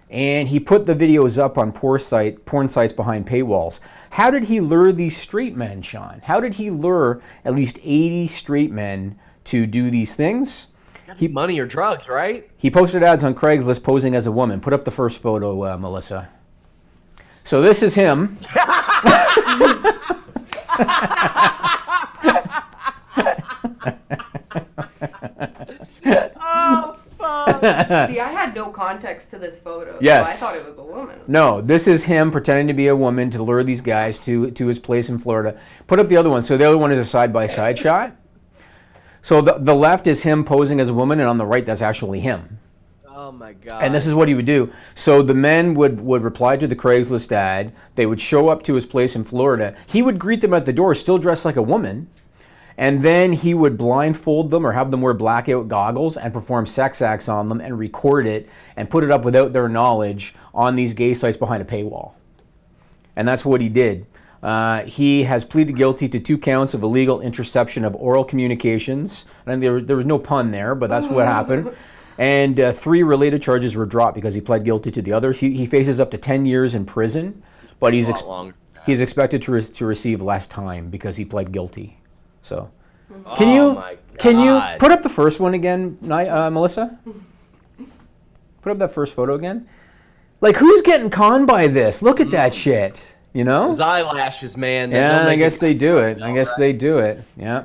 And he put the videos up on porn sites behind paywalls. How did he lure these straight men, Sean? How did he lure at least 80 straight men to do these things? Money or drugs, right? He posted ads on Craigslist posing as a woman. Put up the first photo, Melissa. So this is him. Oh, fuck. See, I had no context to this photo, yes. So I thought it was a woman. No, this is him pretending to be a woman to lure these guys to his place in Florida. Put up the other one. So the other one is a side-by-side shot. So the left is him posing as a woman, and on the right, that's actually him. Oh, my God. And this is what he would do. So the men would reply to the Craigslist ad. They would show up to his place in Florida. He would greet them at the door, still dressed like a woman. And then he would blindfold them or have them wear blackout goggles and perform sex acts on them and record it and put it up without their knowledge on these gay sites behind a paywall. And that's what he did. He has pleaded guilty to 2 counts of illegal interception of oral communications. And there was no pun there, but that's what happened. And 3 related charges were dropped because he pled guilty to the others. He faces up to 10 years in prison, but he's expected to receive less time because he pled guilty. So, can you put up the first one again, Melissa? Put up that first photo again. Like, who's getting conned by this? Look at that shit. You know? Those eyelashes, man. Yeah, I guess they do it. Yeah.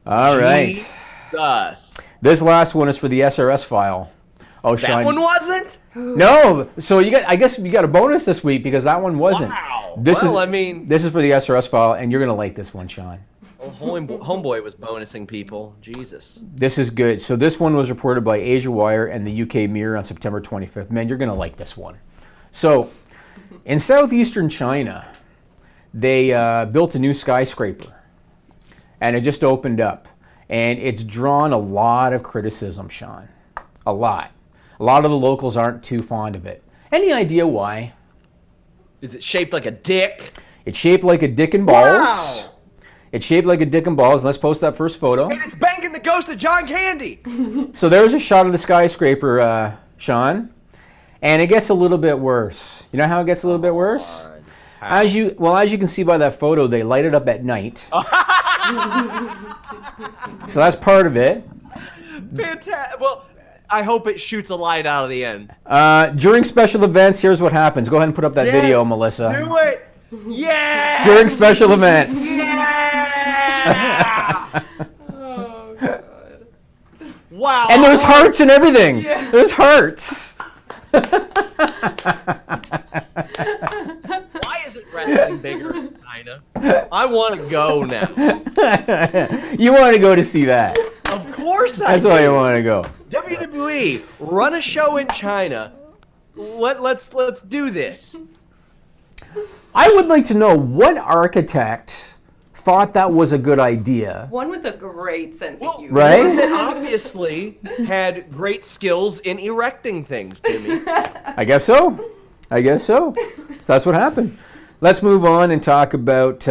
All right. Jesus. This last one is for the SRS file. Oh, Sean. That one wasn't? No. So I guess you got a bonus this week because that one wasn't. Wow. This is for the SRS file, and you're gonna like this one, Sean. Homeboy was bonusing people. Jesus. This is good. So this one was reported by Asia Wire and the UK Mirror on September 25th. Man, you're gonna like this one. So, in southeastern China, they built a new skyscraper, and it just opened up, and it's drawn a lot of criticism, Sean. A lot. A lot of the locals aren't too fond of it. Any idea why? Is it shaped like a dick? It's shaped like a dick and balls. Wow. It's shaped like a dick and balls. Let's post that first photo. And it's banging the ghost of John Candy. So there's a shot of the skyscraper, Sean, and it gets a little bit worse. You know how it gets a little bit worse? As you can see by that photo, they light it up at night. So that's part of it. Fantastic. Well, I hope it shoots a light out of the end. During special events, here's what happens. Go ahead and put up that video, Melissa. Do it. Yeah. During special events. Yeah. Oh, God. Wow. And there's hearts and everything. Yeah. There's hearts. Why isn't wrestling bigger in China? I want to go now. You want to go to see that? Of course I do. That's why you want to go. WWE, run a show in China. Let's do this. I would like to know what architect thought that was a good idea. One with a great sense of humor. Right? One that obviously had great skills in erecting things, Jimmy. I guess so. So that's what happened. Let's move on and talk about,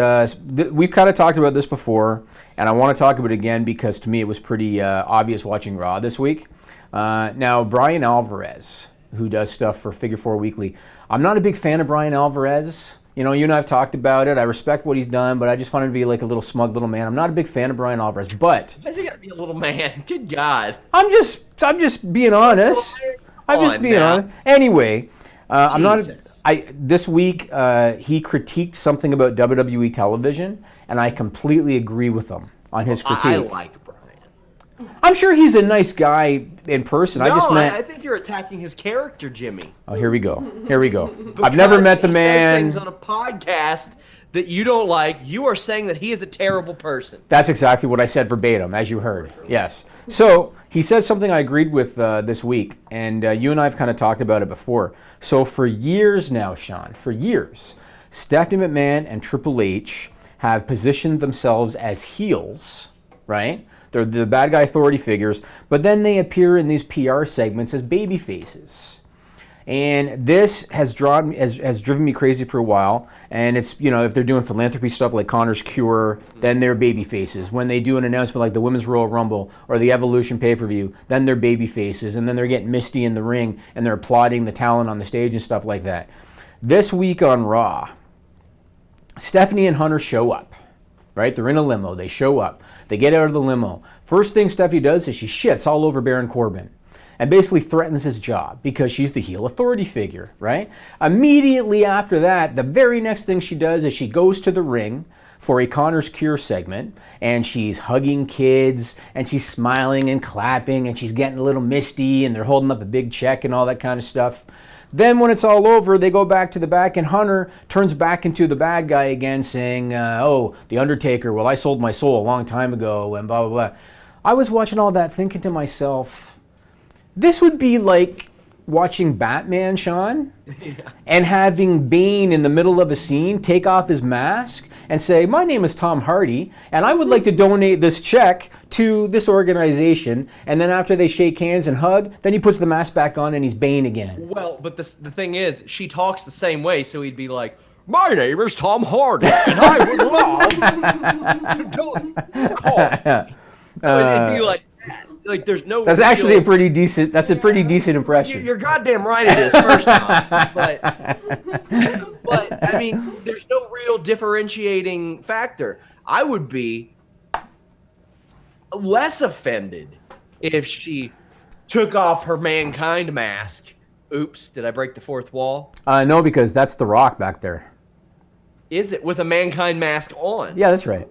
we've kind of talked about this before, and I want to talk about it again because to me it was pretty obvious watching Raw this week. Now, Brian Alvarez, who does stuff for Figure 4 Weekly, I'm not a big fan of Brian Alvarez. You know, you and I have talked about it. I respect what he's done, but I just want him to be like a little smug little man. I'm not a big fan of Brian Alvarez, but Why's he gotta be a little man? Good God. I'm just being honest. I'm just being honest. Anyway, I'm not. This week he critiqued something about WWE television, and I completely agree with him on his critique. I like Brian. I'm sure he's a nice guy in person. No, I think you're attacking his character, Jimmy. Oh, here we go. I've never met the man. He says things on a podcast that you don't like. You are saying that he is a terrible person. That's exactly what I said verbatim, as you heard. Yes. So he said something I agreed with this week, and you and I have kind of talked about it before. So for years now, Sean, Stephanie McMahon and Triple H have positioned themselves as heels, right? They're the bad guy authority figures, but then they appear in these PR segments as baby faces. And this has driven me crazy for a while. And it's, you know, if they're doing philanthropy stuff like Connor's Cure, then they're baby faces. When they do an announcement like the Women's Royal Rumble or the Evolution pay-per-view, then they're baby faces. And then they're getting misty in the ring and they're applauding the talent on the stage and stuff like that. This week on Raw, Stephanie and Hunter show up, right? They're in a limo. They show up. They get out of the limo. First thing Stephanie does is she shits all over Baron Corbin and basically threatens his job because she's the heel authority figure, right? Immediately after that, the very next thing she does is she goes to the ring for a Connor's Cure segment, and she's hugging kids, and she's smiling and clapping, and she's getting a little misty, and they're holding up a big check and all that kind of stuff. Then when it's all over, they go back to the back, and Hunter turns back into the bad guy again, saying, oh, The Undertaker, well, I sold my soul a long time ago, and blah, blah, blah. I was watching all that thinking to myself, this would be like watching Batman, Sean, and having Bane in the middle of a scene take off his mask and say, my name is Tom Hardy, and I would like to donate this check to this organization. And then after they shake hands and hug, then he puts the mask back on and he's Bane again. Well, but the thing is, she talks the same way, so he'd be like, My name is Tom Hardy, and I would love to call. It'd be like there's no. That's actually a pretty decent. That's a pretty decent impression. You're goddamn right it is. First off, but I mean, there's no real differentiating factor. I would be less offended if she took off her mankind mask. Oops, did I break the fourth wall? No, because that's The Rock back there. Is it with a mankind mask on? Yeah, that's right.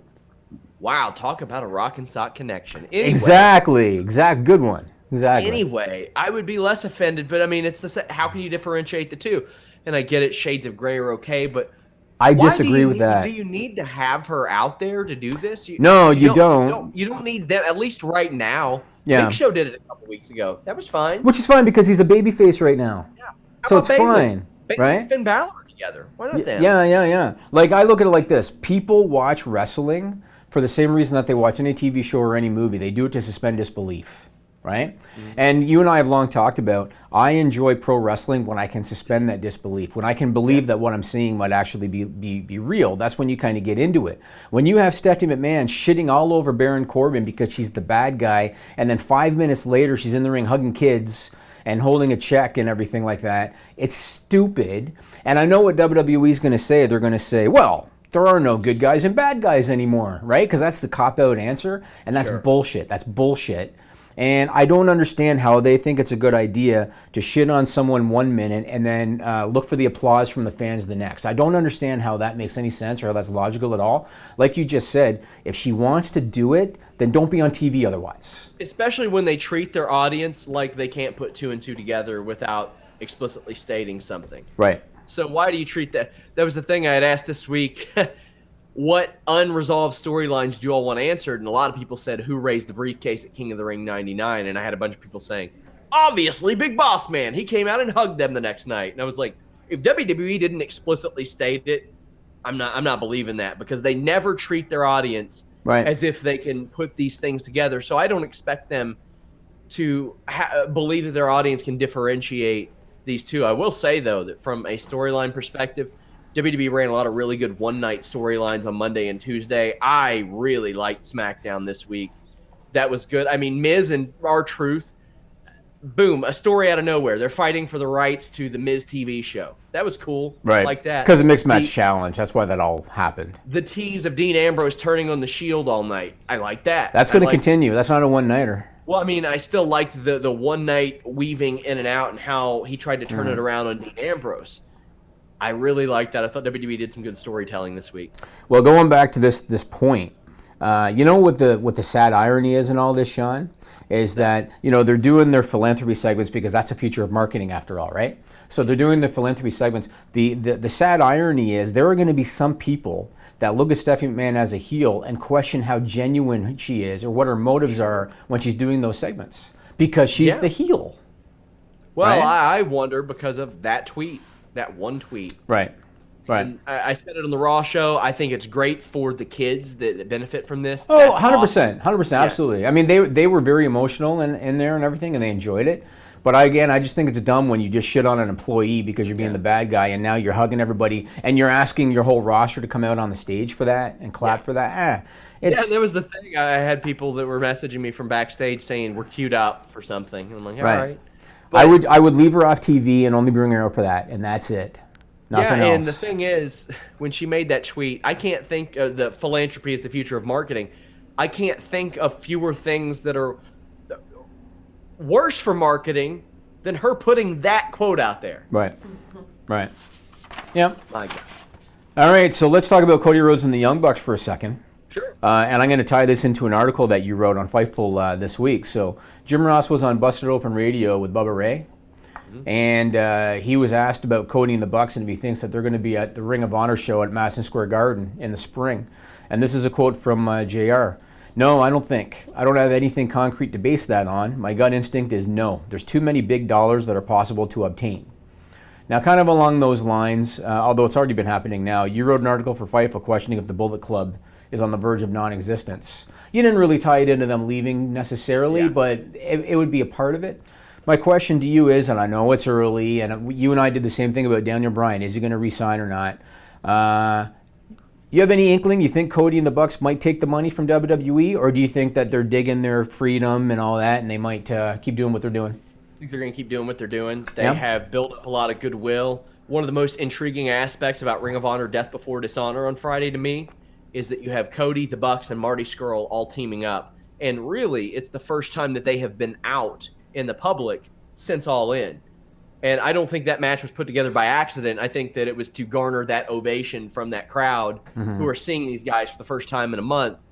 Wow, talk about a rock and sock connection. Anyway, Exactly. Good one. Exactly. Anyway, I would be less offended, but I mean, it's how can you differentiate the two? And I get it, shades of gray are okay, but I disagree with that. Do you need to have her out there to do this? No, you don't. You don't need them, at least right now. Yeah. Big Show did it a couple weeks ago. That was fine. Which is fine because he's a babyface right now. Yeah. So it's fine, right? Finn Balor together. Why not them? Yeah. Like, I look at it like this. People watch wrestling for the same reason that they watch any TV show or any movie. They do it to suspend disbelief, right? Mm-hmm. And you and I have long talked about, I enjoy pro wrestling when I can suspend that disbelief, when I can believe that what I'm seeing might actually be real. That's when you kind of get into it. When you have Stephanie McMahon shitting all over Baron Corbin because she's the bad guy, and then 5 minutes later she's in the ring hugging kids and holding a check and everything like that, it's stupid. And I know what WWE is going to say. They're going to say, well, there are no good guys and bad guys anymore, right? Because that's the cop-out answer, and that's bullshit. That's bullshit. And I don't understand how they think it's a good idea to shit on someone 1 minute and then look for the applause from the fans the next. I don't understand how that makes any sense or how that's logical at all. Like you just said, if she wants to do it, then don't be on TV otherwise. Especially when they treat their audience like they can't put two and two together without explicitly stating something. Right. So why do you treat that? That was the thing I had asked this week. What unresolved storylines do you all want answered? And a lot of people said, who raised the briefcase at King of the Ring 99? And I had a bunch of people saying, obviously, Big Boss Man. He came out and hugged them the next night. And I was like, if WWE didn't explicitly state it, I'm not believing that, because they never treat their audience as if they can put these things together. So I don't expect them to believe that their audience can differentiate these two. I will say, though, that from a storyline perspective, WWE ran a lot of really good one-night storylines on Monday and Tuesday. I really liked SmackDown this week. That was good. I mean, Miz and R-Truth, boom, a story out of nowhere. They're fighting for the rights to the Miz TV show. That was cool. Right. I like that. Because of Mixed Match Challenge. That's why that all happened. The tease of Dean Ambrose turning on the Shield all night. I like that. That's going to continue. That's not a one-nighter. Well, I mean, I still liked the one-night weaving in and out and how he tried to turn it around on Dean Ambrose. I really liked that. I thought WWE did some good storytelling this week. Well, going back to this point, you know what the sad irony is in all this, Sean, is that, you know, they're doing their philanthropy segments because that's the future of marketing after all, right? So they're doing the philanthropy segments. The sad irony is there are going to be some people that look at Stephanie McMahon as a heel and question how genuine she is or what her motives are when she's doing those segments because she's the heel. Well, right? I wonder because of that tweet. That one tweet. Right. And I said it on the Raw show. I think it's great for the kids that benefit from this. Oh, 100%. 100%. Absolutely. I mean, they were very emotional in there and everything, and they enjoyed it. But again, I just think it's dumb when you just shit on an employee because you're being the bad guy, and now you're hugging everybody, and you're asking your whole roster to come out on the stage for that and clap for that. That was the thing. I had people that were messaging me from backstage saying we're queued up for something. And I'm like, all right. But I would leave her off TV and only bring her out for that, and that's it. Nothing else. And the thing is, when she made that tweet, I can't think of the philanthropy is the future of marketing. I can't think of fewer things that are worse for marketing than her putting that quote out there. Right. Yep. My God. All right, so let's talk about Cody Rhodes and the Young Bucks for a second. Sure. And I'm going to tie this into an article that you wrote on Fightful this week. So Jim Ross was on Busted Open Radio with Bubba Ray, and he was asked about Cody and the Bucks, and if he thinks that they're going to be at the Ring of Honor show at Madison Square Garden in the spring. And this is a quote from JR. No, I don't think. I don't have anything concrete to base that on. My gut instinct is no. There's too many big dollars that are possible to obtain. Now, kind of along those lines, although it's already been happening now, you wrote an article for Fightful questioning if the Bullet Club is on the verge of non-existence. You didn't really tie it into them leaving necessarily, but it would be a part of it. My question to you is, and I know it's early, and you and I did the same thing about Daniel Bryan, is he going to re-sign or not? You have any inkling? You think Cody and the Bucks might take the money from WWE, or do you think that they're digging their freedom and all that, and they might keep doing what they're doing? I think they're going to keep doing what they're doing. They have built up a lot of goodwill. One of the most intriguing aspects about Ring of Honor Death Before Dishonor on Friday to me is that you have Cody, the Bucks, and Marty Scurll all teaming up. And really, it's the first time that they have been out in the public since All In. And I don't think that match was put together by accident. I think that it was to garner that ovation from that crowd who are seeing these guys for the first time in a month.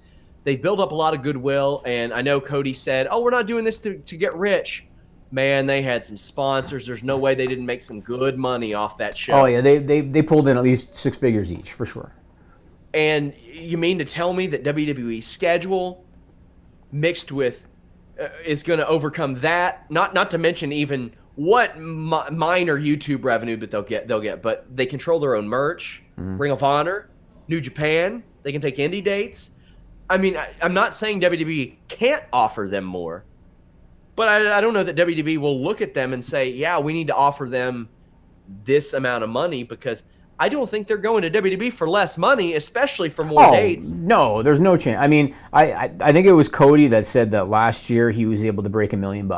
They built up a lot of goodwill, and I know Cody said, "Oh, we're not doing this to get rich." Man, they had some sponsors. There's no way they didn't make some good money off that show. Oh, yeah, they pulled in at least 6 figures each, for sure. And you mean to tell me that WWE's schedule mixed with is going to overcome that? Not to mention even what minor YouTube revenue that they'll get, but they control their own merch, Ring of Honor, New Japan. They can take indie dates. I mean, I'm not saying WWE can't offer them more, but I don't know that WWE will look at them and say, yeah, we need to offer them this amount of money, because I don't think they're going to WWE for less money, especially for more dates. No, there's no chance. I mean, I think it was Cody that said that last year he was able to break $1 million.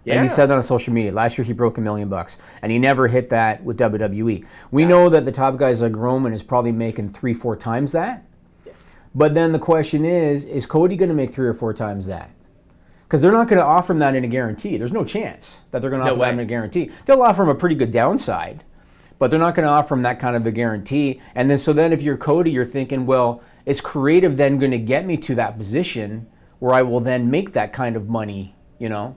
Yeah. And he said that on social media. Last year he broke $1 million, and he never hit that with WWE. We know that the top guys like Roman is probably making 3-4 times that. Yes. But then the question is Cody going to make 3 or 4 times that? Because they're not going to offer him that in a guarantee. There's no chance that they're going to offer that in a guarantee. They'll offer him a pretty good downside, but they're not going to offer him that kind of a guarantee. And then if you're Cody, you're thinking, well, is creative then going to get me to that position where I will then make that kind of money, you know?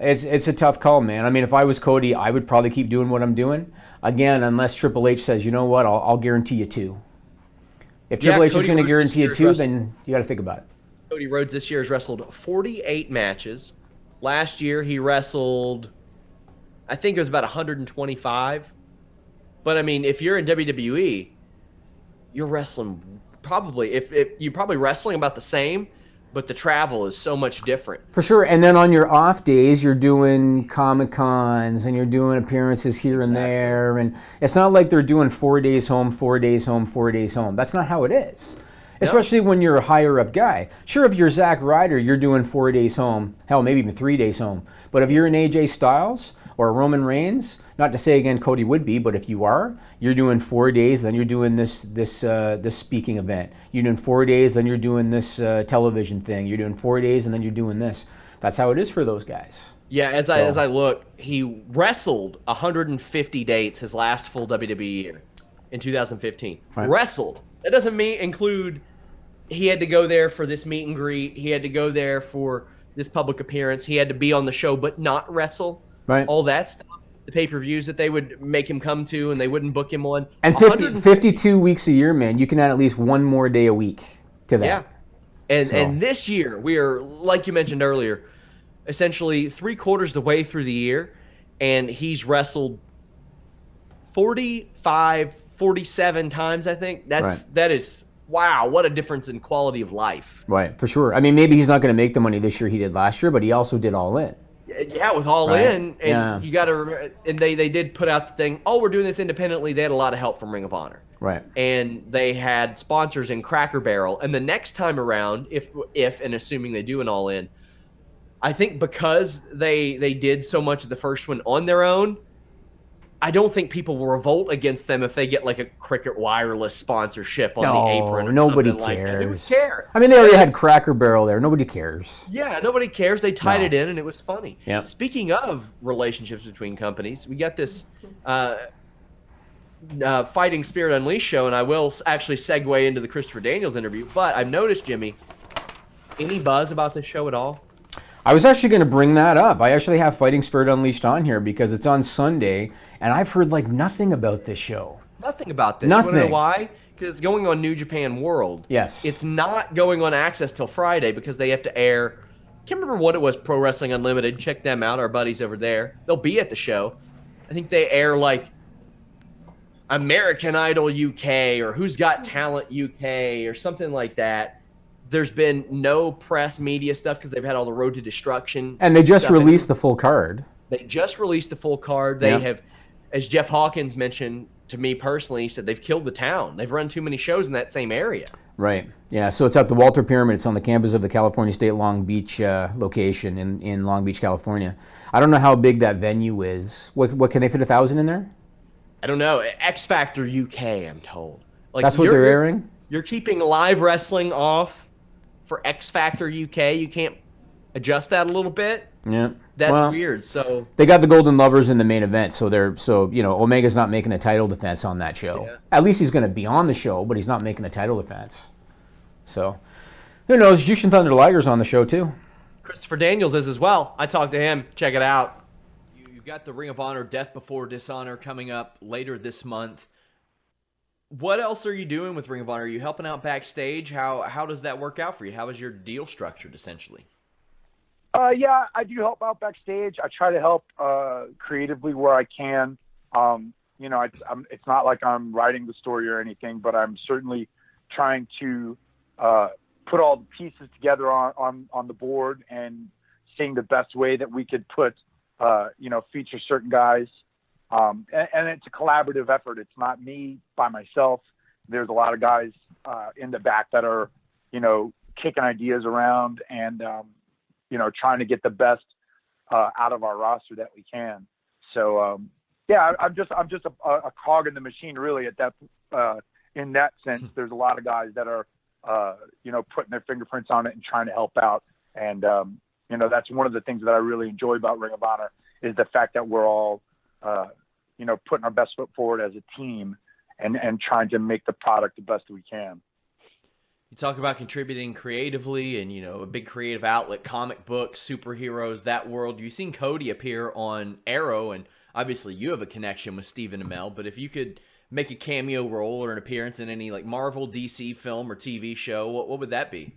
It's a tough call, man. I mean, if I was Cody, I would probably keep doing what I'm doing. Again, unless Triple H says, you know what, I'll guarantee you 2. If Triple H is going to guarantee you 2, then you got to think about it. Cody Rhodes this year has wrestled 48 matches. Last year he wrestled, I think it was about 125. But I mean, if you're in WWE, you're wrestling probably, if you're probably wrestling about the same, but the travel is so much different. For sure. And then on your off days, you're doing Comic-Cons and you're doing appearances here and there. And it's not like they're doing 4 days home, 4 days home, 4 days home. That's not how it is. Especially when you're a higher up guy. Sure, if you're Zack Ryder, you're doing 4 days home, hell, maybe even 3 days home. But if you're an AJ Styles or a Roman Reigns, not to say again Cody would be, but if you are, you're doing 4 days, then you're doing this speaking event. You're doing 4 days, then you're doing this television thing. You're doing 4 days, and then you're doing this. That's how it is for those guys. Yeah, as I look, he wrestled 150 dates his last full WWE year in 2015. Right. Wrestled. That doesn't include he had to go there for this meet and greet. He had to go there for this public appearance. He had to be on the show but not wrestle. Right. All that stuff. The pay-per-views that they would make him come to and they wouldn't book him on. And 52 weeks a year, man. You can add at least one more day a week to that. Yeah. And this year, we are, like you mentioned earlier, essentially 3/4 the way through the year, and he's wrestled 47 times, I think. That is, wow, what a difference in quality of life. Right, for sure. I mean, maybe he's not going to make the money this year he did last year, but he also did All In. Yeah, with All In, and you got to, and they did put out the thing, oh, we're doing this independently. They had a lot of help from Ring of Honor. Right. And they had sponsors in Cracker Barrel. And the next time around, if and assuming they do an All In, I think because they did so much of the first one on their own, I don't think people will revolt against them if they get like a Cricket Wireless sponsorship on the apron or nobody something cares. Like that. Who would care? I mean, they already had Cracker Barrel there. Nobody cares. Yeah, nobody cares. They tied it in, and it was funny. Yep. Speaking of relationships between companies, we got this Fighting Spirit Unleashed show, and I will actually segue into the Christopher Daniels interview. But I've noticed, Jimmy, any buzz about this show at all? I was actually going to bring that up. I actually have Fighting Spirit Unleashed on here because it's on Sunday, and I've heard like nothing about this show. Nothing about this. Nothing. You want to know why? Because it's going on New Japan World. Yes. It's not going on Access till Friday because they have to air. Can't remember what it was. Pro Wrestling Unlimited. Check them out. Our buddies over there. They'll be at the show. I think they air like American Idol UK or Who's Got Talent UK or something like that. There's been no press media stuff because they've had all the Road to Destruction. And they just released the full card. They just released the full card. They have, as Jeff Hawkins mentioned, to me personally, he said they've killed the town. They've run too many shows in that same area. Right. Yeah. So it's at the Walter Pyramid. It's on the campus of the California State Long Beach location in Long Beach, California. I don't know how big that venue is. What can they fit 1,000 in there? I don't know. X Factor UK, I'm told. Like, that's what they're airing? You're keeping live wrestling off for X Factor UK. You can't adjust that a little bit? Yeah. That's weird. So they got the Golden Lovers in the main event, so Omega's not making a title defense on that show. Yeah. At least he's going to be on the show, but he's not making a title defense. So who knows? Jushin Thunder Liger's on the show too. Christopher Daniels is as well. I talked to him. Check it out. You've got the Ring of Honor Death Before Dishonor coming up later this month. What else are you doing with Ring of Honor? Are you helping out backstage? How does that work out for you? How is your deal structured essentially? Yeah, I do help out backstage. I try to help creatively where I can. It's not like I'm writing the story or anything, but I'm certainly trying to put all the pieces together on the board and seeing the best way that we could put, feature certain guys. And it's a collaborative effort. It's not me by myself. There's a lot of guys in the back that are, kicking ideas around and, trying to get the best out of our roster that we can. So, I'm just a cog in the machine, really. At that, in that sense, there's a lot of guys that are, putting their fingerprints on it and trying to help out. And that's one of the things that I really enjoy about Ring of Honor is the fact that we're all, putting our best foot forward as a team and trying to make the product the best we can. You talk about contributing creatively and, a big creative outlet, comic books, superheroes, that world. You've seen Cody appear on Arrow, and obviously you have a connection with Stephen Amell, but if you could make a cameo role or an appearance in any like Marvel, DC film or TV show, what would that be?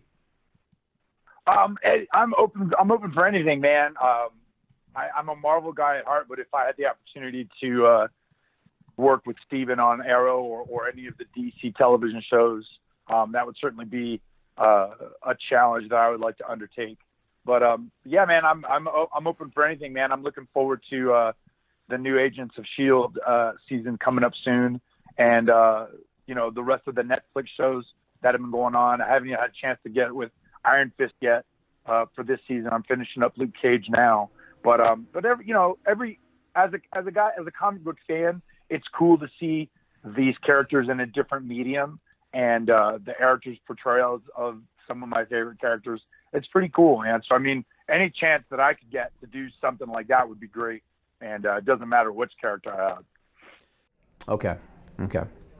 I'm open for anything, man. I'm a Marvel guy at heart, but if I had the opportunity to work with Steven on Arrow or any of the DC television shows, that would certainly be a challenge that I would like to undertake. But yeah, man, I'm open for anything, man. I'm looking forward to the new Agents of S.H.I.E.L.D. Season coming up soon, and the rest of the Netflix shows that have been going on. I haven't even had a chance to get with Iron Fist yet for this season. I'm finishing up Luke Cage now. But every as a comic book fan, it's cool to see these characters in a different medium and the actors' portrayals of some of my favorite characters. It's pretty cool, man. So I mean, any chance that I could get to do something like that would be great. And it doesn't matter which character I have. Okay.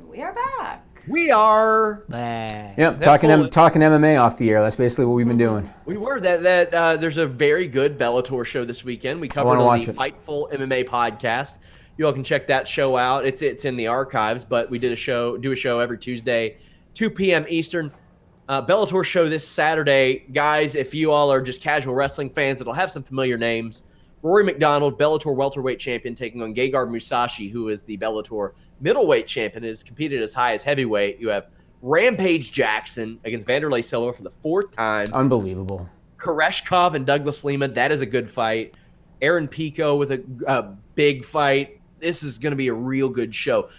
We are back. We are back. Yep, talking MMA off the air. That's basically what we've been doing. We were. There's a very good Bellator show this weekend. We covered on the Fightful MMA podcast. You all can check that show out. It's in the archives, but we do a show every Tuesday, 2 p.m. Eastern. Bellator show this Saturday. Guys, if you all are just casual wrestling fans, it'll have some familiar names. Rory McDonald, Bellator welterweight champion, taking on Gegard Musashi, who is the Bellator middleweight champion, has competed as high as heavyweight. You have Rampage Jackson against Vanderlei Silva for the 4th time. Unbelievable. Koreshkov and Douglas Lima, that is a good fight. Aaron Pico with a big fight. This is going to be a real good show.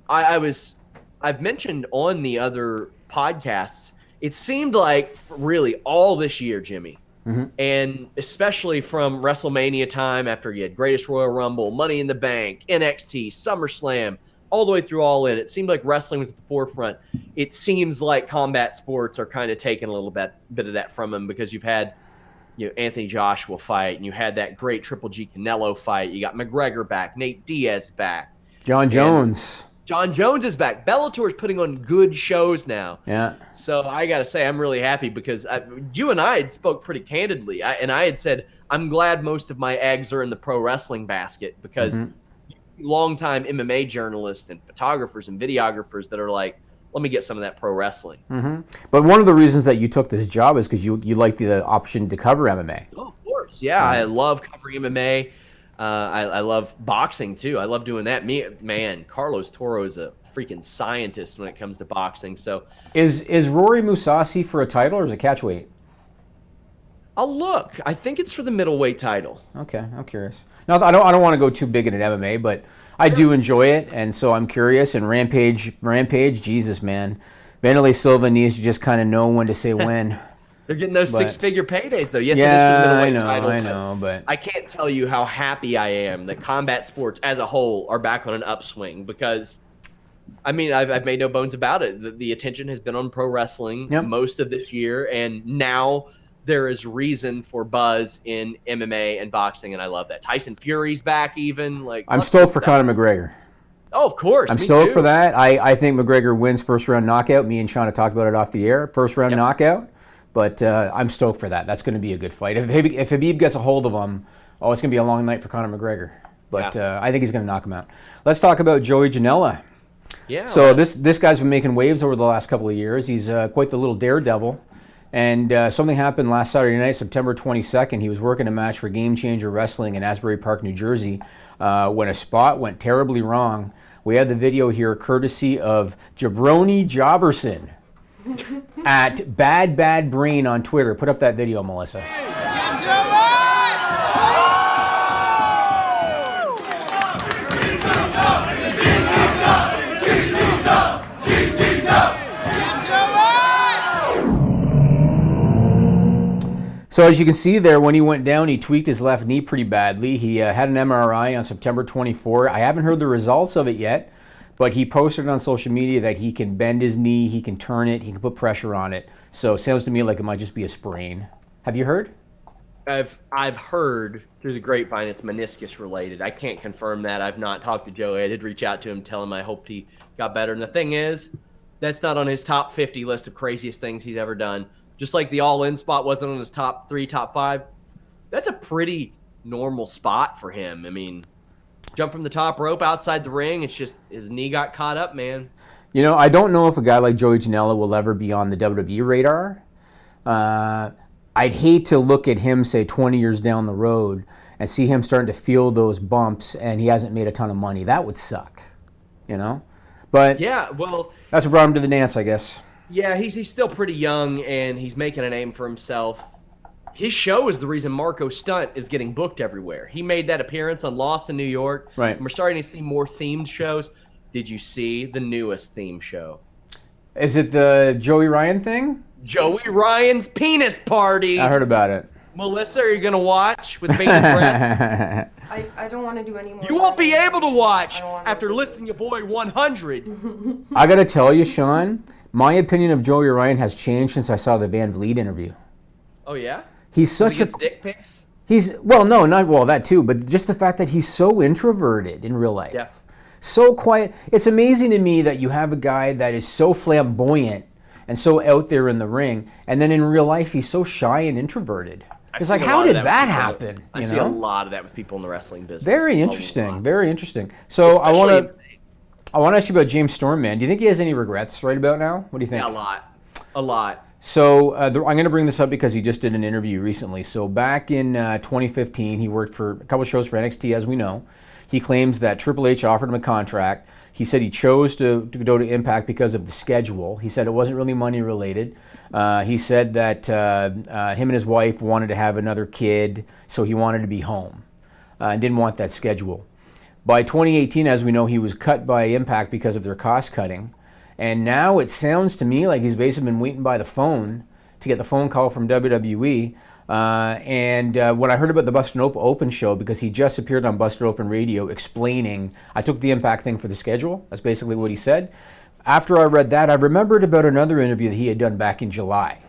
I've mentioned on the other podcasts, it seemed like really all this year, Jimmy, and especially from WrestleMania time after you had Greatest Royal Rumble, Money in the Bank, NXT, SummerSlam, all the way through All In, it seemed like wrestling was at the forefront. It seems like combat sports are kind of taking a little bit of that from them because you've had Anthony Joshua fight, and you had that great Triple G Canelo fight. You got McGregor back, Nate Diaz back. John Jones is back. Bellator is putting on good shows now. Yeah. So I got to say, I'm really happy because you and I had spoke pretty candidly. I had said, I'm glad most of my eggs are in the pro wrestling basket because longtime MMA journalists and photographers and videographers that are like, let me get some of that pro wrestling. But one of the reasons that you took this job is because you like the option to cover MMA. Oh, of course. Yeah, I love covering MMA. I love boxing, too. I love doing that. Carlos Toro is a freaking scientist when it comes to boxing. So, Is Rory Musashi for a title or is it catchweight? I'll look. I think it's for the middleweight title. Okay, I'm curious. No, I don't want to go too big into MMA, but I do enjoy it, and so I'm curious. And Rampage, Jesus, man. Vanderlei Silva needs to just kind of know when to say when. They're getting those six-figure paydays, though. Yes, yeah, it is for the middleweight title. I know, but I can't tell you how happy I am that combat sports as a whole are back on an upswing because, I mean, I've made no bones about it. The attention has been on pro wrestling most of this year, and now there is reason for buzz in MMA and boxing, and I love that. Tyson Fury's back even. I'm stoked for Conor McGregor. Oh, of course. I'm stoked for that. I think McGregor wins first-round knockout. Me and Sean have talked about it off the air. First-round knockout. But I'm stoked for that. That's going to be a good fight. If Habib gets a hold of him, it's going to be a long night for Conor McGregor. But I think he's going to knock him out. Let's talk about Joey Janela. Yeah. So this guy's been making waves over the last couple of years. He's quite the little daredevil. And something happened last Saturday night, September 22nd. He was working a match for Game Changer Wrestling in Asbury Park, New Jersey, when a spot went terribly wrong. We had the video here courtesy of Jabroni Jobberson at Bad Bad Brain on Twitter. Put up that video, Melissa. So as you can see there, when he went down, he tweaked his left knee pretty badly. He had an MRI on September 24. I haven't heard the results of it yet, but he posted on social media that he can bend his knee, he can turn it, he can put pressure on it. So it sounds to me like it might just be a sprain. Have you heard? I've heard through the grapevine it's meniscus related. I can't confirm that. I've not talked to Joey. I did reach out to him, tell him I hoped he got better. And the thing is, that's not on his top 50 list of craziest things he's ever done. Just like the all-in spot wasn't on his top 3, top 5. That's a pretty normal spot for him. I mean, jump from the top rope outside the ring. It's just his knee got caught up, man. You know, I don't know if a guy like Joey Janela will ever be on the WWE radar. I'd hate to look at him, say, 20 years down the road and see him starting to feel those bumps and he hasn't made a ton of money. That would suck, you know? But yeah, well, that's what brought him to the dance, I guess. Yeah, he's still pretty young, and he's making a name for himself. His show is the reason Marco Stunt is getting booked everywhere. He made that appearance on Lost in New York. Right. And we're starting to see more themed shows. Did you see the newest theme show? Is it the Joey Ryan thing? Joey Ryan's penis party. I heard about it. Melissa, are you going to watch with bated breath? I don't want to do any more. You won't be able to watch after lifting your boy 100. I got to tell you, Sean, my opinion of Joey Ryan has changed since I saw the Van Vliet interview. Oh, yeah? He's such a dick pics? That too, but just the fact that he's so introverted in real life. Yeah. So quiet. It's amazing to me that you have a guy that is so flamboyant and so out there in the ring, and then in real life he's so shy and introverted. It's like, how did that happen? I see a lot of that with people in the wrestling business. Very interesting. Very interesting. So I want to ask you about James Storm, man. Do you think he has any regrets right about now? What do you think? Yeah, a lot. So I'm going to bring this up because he just did an interview recently. So back in 2015, he worked for a couple shows for NXT, as we know. He claims that Triple H offered him a contract. He said he chose to go to Impact because of the schedule. He said it wasn't really money related. He said that him and his wife wanted to have another kid, so he wanted to be home and didn't want that schedule. By 2018, as we know, he was cut by Impact because of their cost cutting. And now it sounds to me like he's basically been waiting by the phone to get the phone call from WWE. When I heard about the Busted Open show, because he just appeared on Busted Open Radio explaining, I took the Impact thing for the schedule. That's basically what he said. After I read that, I remembered about another interview that he had done back in July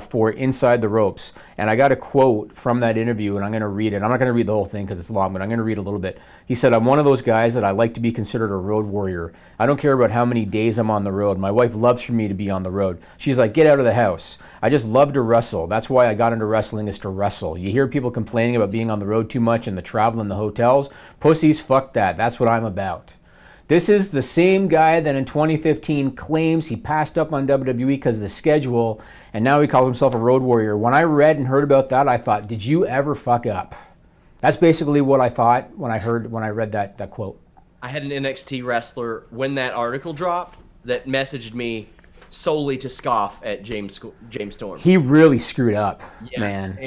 for Inside the Ropes. And I got a quote from that interview, and I'm going to read it. I'm not going to read the whole thing because it's long, but I'm going to read a little bit. He said, "I'm one of those guys that I like to be considered a road warrior. I don't care about how many days I'm on the road. My wife loves for me to be on the road. She's like, get out of the house. I just love to wrestle. That's why I got into wrestling, is to wrestle. You hear people complaining about being on the road too much and the travel and the hotels. Pussies, fuck that. That's what I'm about." This is the same guy that in 2015 claims he passed up on WWE because of the schedule, and now he calls himself a road warrior. When I read and heard about that, I thought, did you ever fuck up? That's basically what I thought when I read that quote. I had an NXT wrestler, when that article dropped, that messaged me solely to scoff at James Storm. He really screwed up, Yeah. man.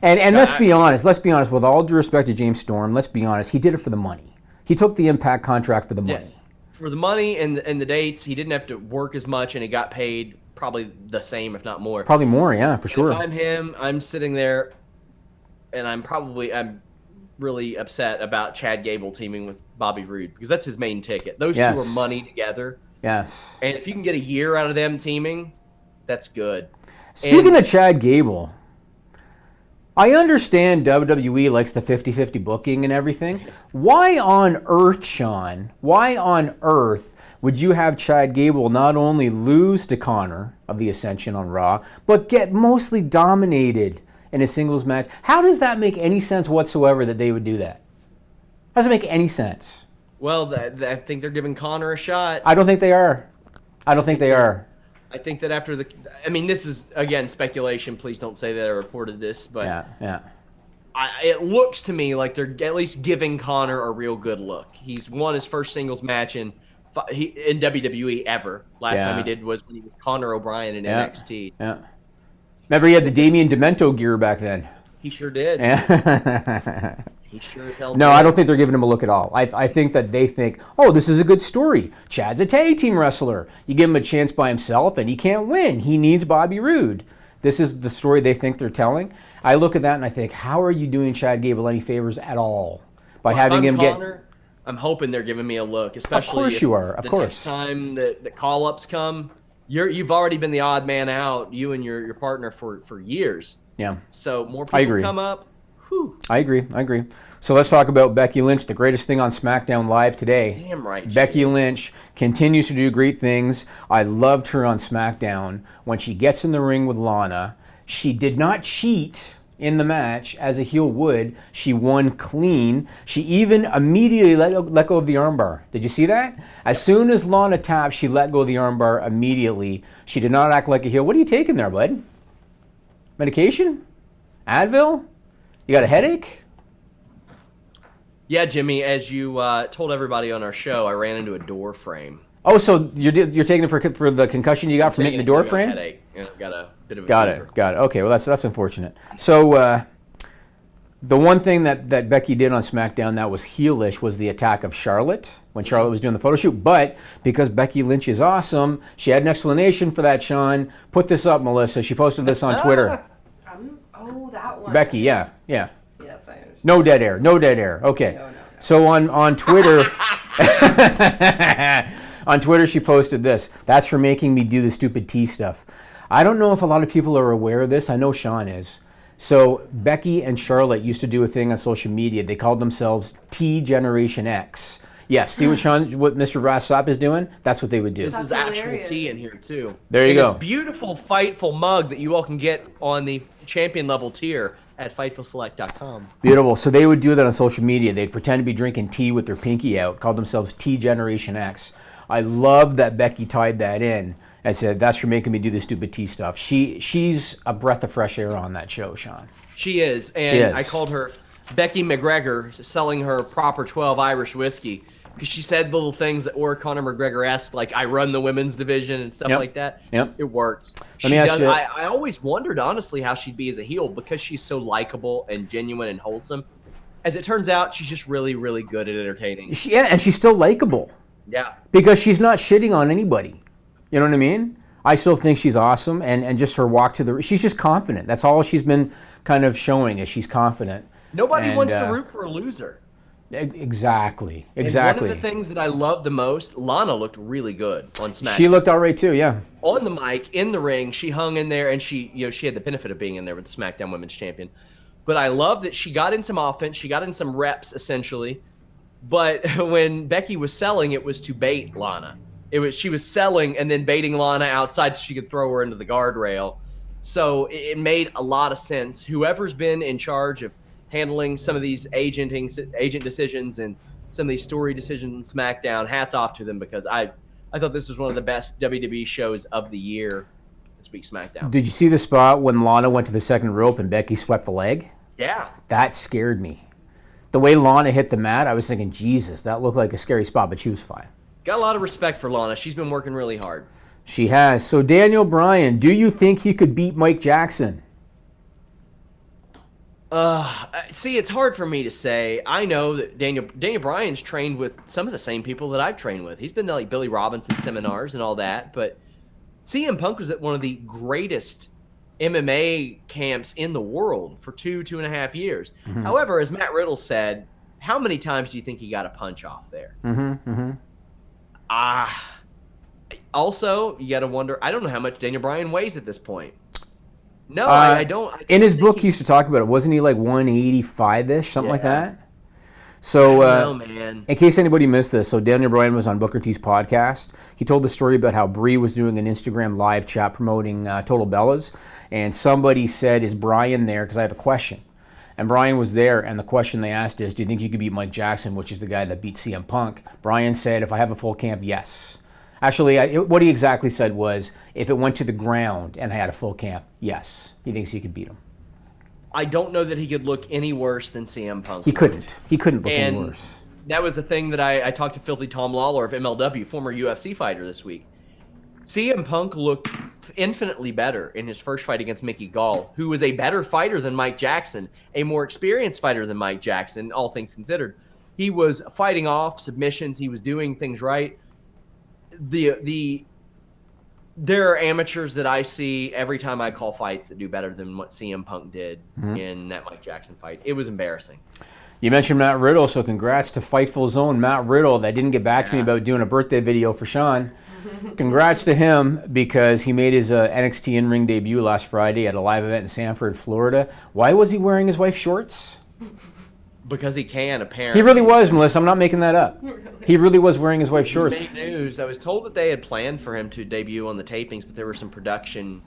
And let's be honest. Let's be honest. With all due respect to James Storm, let's be honest. He did it for the money. He took the Impact contract for the money. yes, for the money and the dates, he didn't have to work as much, and he got paid probably the same, if not more. Probably more, yeah, for sure. If I'm him, I'm sitting there, and I'm really upset about Chad Gable teaming with Bobby Roode because that's his main ticket. Those two are money together. Yes. And if you can get a year out of them teaming, that's good. Speaking of Chad Gable, I understand WWE likes the 50-50 booking and everything. Why on earth, Sean, why on earth would you have Chad Gable not only lose to Connor of the Ascension on Raw, but get mostly dominated in a singles match? How does that make any sense whatsoever that they would do that? How does it make any sense? Well, I think they're giving Connor a shot. I don't think they are. I don't think they are. I think that after this is, again, speculation. Please don't say that I reported this. But yeah. It looks to me like they're at least giving Connor a real good look. He's won his first singles match in WWE ever. Last time he did was when he was Conor O'Brien in NXT. Yeah. Remember he had the Damien Demento gear back then. He sure did. Yeah. He sure as hell No, did. I don't think they're giving him a look at all. I think that they think, oh, this is a good story. Chad's a tag team wrestler. You give him a chance by himself, and he can't win. He needs Bobby Roode. This is the story they think they're telling. I look at that and I think, how are you doing Chad Gable any favors at all by having him Connor, I'm hoping they're giving me a look, especially Of course if you are. Of the course. next time the call-ups come, you've already been the odd man out, you and your partner for years. Yeah. So more I people agree. come up. Whew. I agree. So let's talk about Becky Lynch, the greatest thing on SmackDown Live today. Damn right. Becky Lynch continues to do great things. I loved her on SmackDown. When she gets in the ring with Lana, she did not cheat in the match as a heel would. She won clean. She even immediately let go of the armbar. Did you see that? As soon as Lana tapped, she let go of the armbar immediately. She did not act like a heel. What are you taking there, bud? Medication? Advil? You got a headache? Yeah, Jimmy, as you told everybody on our show, I ran into a door frame. Oh, so you're taking it for the concussion you got from hitting the door frame? Headache. And I've got a bit of a Got fever. it. Okay, well that's unfortunate. So the one thing that Becky did on SmackDown that was heelish was the attack of Charlotte when Charlotte was doing the photo shoot. But because Becky Lynch is awesome, she had an explanation for that. Sean, put this up, Melissa. She posted this on Twitter. That one. Becky, yeah. Yes, I understand. No dead air. Okay. No. So on Twitter, on Twitter she posted this. That's for making me do the stupid tea stuff. I don't know if a lot of people are aware of this. I know Sean is. So Becky and Charlotte used to do a thing on social media. They called themselves T Generation X. Yes, see what Mr. Ross Sapp is doing? That's what they would do. This is actual tea in here, too. There you go. This beautiful Fightful mug that you all can get on the champion level tier at FightfulSelect.com. Beautiful. So they would do that on social media. They'd pretend to be drinking tea with their pinky out, called themselves T Generation X. I love that Becky tied that in and said, that's for making me do the stupid tea stuff. She's a breath of fresh air on that show, Sean. She is. And I called her Becky McGregor, selling her proper 12 Irish whiskey. Because she said little things that were Conor McGregor-esque, like I run the women's division and stuff like that. Yep. It works. Let me ask you. I always wondered, honestly, how she'd be as a heel because she's so likable and genuine and wholesome. As it turns out, she's just really, really good at entertaining. And she's still likable. Yeah. Because she's not shitting on anybody. You know what I mean? I still think she's awesome, and just her walk to the... She's just confident. That's all she's been kind of showing, is she's confident. Nobody wants to root for a loser. Exactly. And one of the things that I love the most, Lana looked really good on SmackDown. She looked all right too, yeah. On the mic, in the ring, she hung in there, and she had the benefit of being in there with the SmackDown Women's Champion. But I love that she got in some offense, she got in some reps essentially. But when Becky was selling, it was to bait Lana. She was selling and then baiting Lana outside so she could throw her into the guardrail. So it made a lot of sense. Whoever's been in charge of handling some of these agent decisions and some of these story decisions on SmackDown, hats off to them, because I thought this was one of the best WWE shows of the year this week, SmackDown. Did you see the spot when Lana went to the second rope and Becky swept the leg? Yeah. That scared me. The way Lana hit the mat, I was thinking, Jesus, that looked like a scary spot, but she was fine. Got a lot of respect for Lana. She's been working really hard. She has. So Daniel Bryan, do you think he could beat Mike Jackson? See, it's hard for me to say. I know that Daniel Bryan's trained with some of the same people that I've trained with. He's been to like Billy Robinson seminars and all that. But CM Punk was at one of the greatest MMA camps in the world for 2.5 years. Mm-hmm. However, as Matt Riddle said, how many times do you think he got a punch off there? Also, you got to wonder. I don't know how much Daniel Bryan weighs at this point. No, I don't. In his book, he used to talk about it. Wasn't he like 185-ish, something like that? So, I don't know, man. In case anybody missed this, so Daniel Bryan was on Booker T's podcast. He told the story about how Brie was doing an Instagram live chat promoting Total Bellas, and somebody said, "Is Bryan there? Because I have a question." And Bryan was there, and the question they asked is, "Do you think you could beat Mike Jackson, which is the guy that beat CM Punk?" Bryan said, "If I have a full camp, yes." Actually, what he exactly said was, if it went to the ground and I had a full camp, yes. He thinks he could beat him. I don't know that he could look any worse than CM Punk. He couldn't. He couldn't look any worse. That was the thing that I talked to Filthy Tom Lawler of MLW, former UFC fighter, this week. CM Punk looked infinitely better in his first fight against Mickey Gall, who was a better fighter than Mike Jackson, a more experienced fighter than Mike Jackson, all things considered. He was fighting off submissions. He was doing things right. There are amateurs that I see every time I call fights that do better than what CM Punk did in that Mike Jackson fight. It was embarrassing. You mentioned Matt Riddle, so congrats to Fightful's own Matt Riddle that didn't get back to me about doing a birthday video for Sean. Congrats to him because he made his NXT in-ring debut last Friday at a live event in Sanford, Florida. Why was he wearing his wife's shorts? Because he can, apparently. He really was, Melissa. I'm not making that up. He really was wearing his wife's shorts. He made news. I was told that they had planned for him to debut on the tapings, but there were some production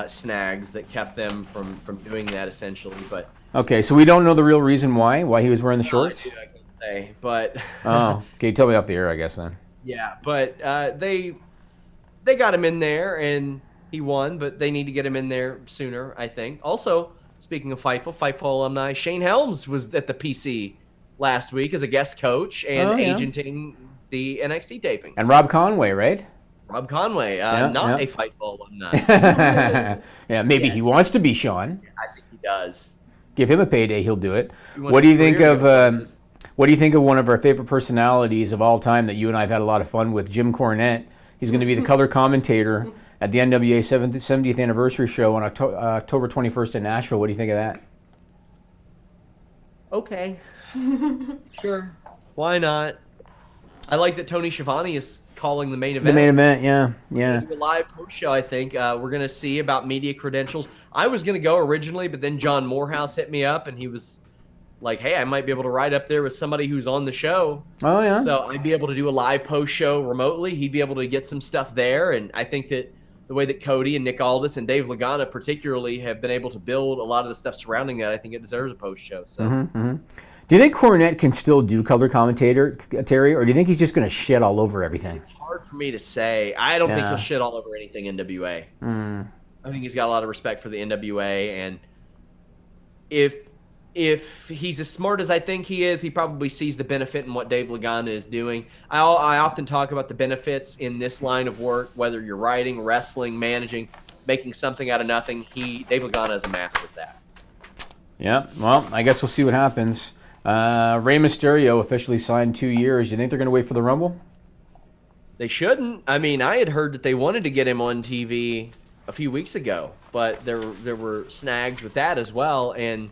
snags that kept them from doing that, essentially. But okay, so we don't know the real reason why he was wearing the shorts? I can't say, but... Oh, okay. Tell me off the air, I guess, then. Yeah, but they got him in there, and he won, but they need to get him in there sooner, I think. Also... Speaking of Fightful alumni, Shane Helms was at the PC last week as a guest coach and agenting the NXT tapings. And Rob Conway, right? Rob Conway, not a Fightful alumni. Yeah, maybe he wants to be Sean. I think he does. Give him a payday, he'll do it. What do you think of one of our favorite personalities of all time that you and I have had a lot of fun with, Jim Cornette? He's going to be the color commentator at the NWA 70th anniversary show on October 21st in Nashville. What do you think of that? Okay. Sure. Why not? I like that Tony Schiavone is calling the main event. The main event, yeah. A live post show, I think. We're going to see about media credentials. I was going to go originally, but then John Morehouse hit me up, and he was like, hey, I might be able to ride up there with somebody who's on the show. Oh, yeah. So I'd be able to do a live post show remotely. He'd be able to get some stuff there, and I think that the way that Cody and Nick Aldis and Dave Lagana particularly have been able to build a lot of the stuff surrounding that, I think it deserves a post show. So, Do you think Cornette can still do color commentator, Terry, or do you think he's just going to shit all over everything? It's hard for me to say. I don't think he'll shit all over anything NWA. I think he's got a lot of respect for the NWA, and if he's as smart as I think he is, he probably sees the benefit in what Dave Lagana is doing. I often talk about the benefits in this line of work, whether you're writing, wrestling, managing, making something out of nothing. Dave Lagana is a master of that. Yeah, well, I guess we'll see what happens. Rey Mysterio officially signed 2 years. You think they're going to wait for the Rumble? They shouldn't. I mean, I had heard that they wanted to get him on TV a few weeks ago, but there were snags with that as well, and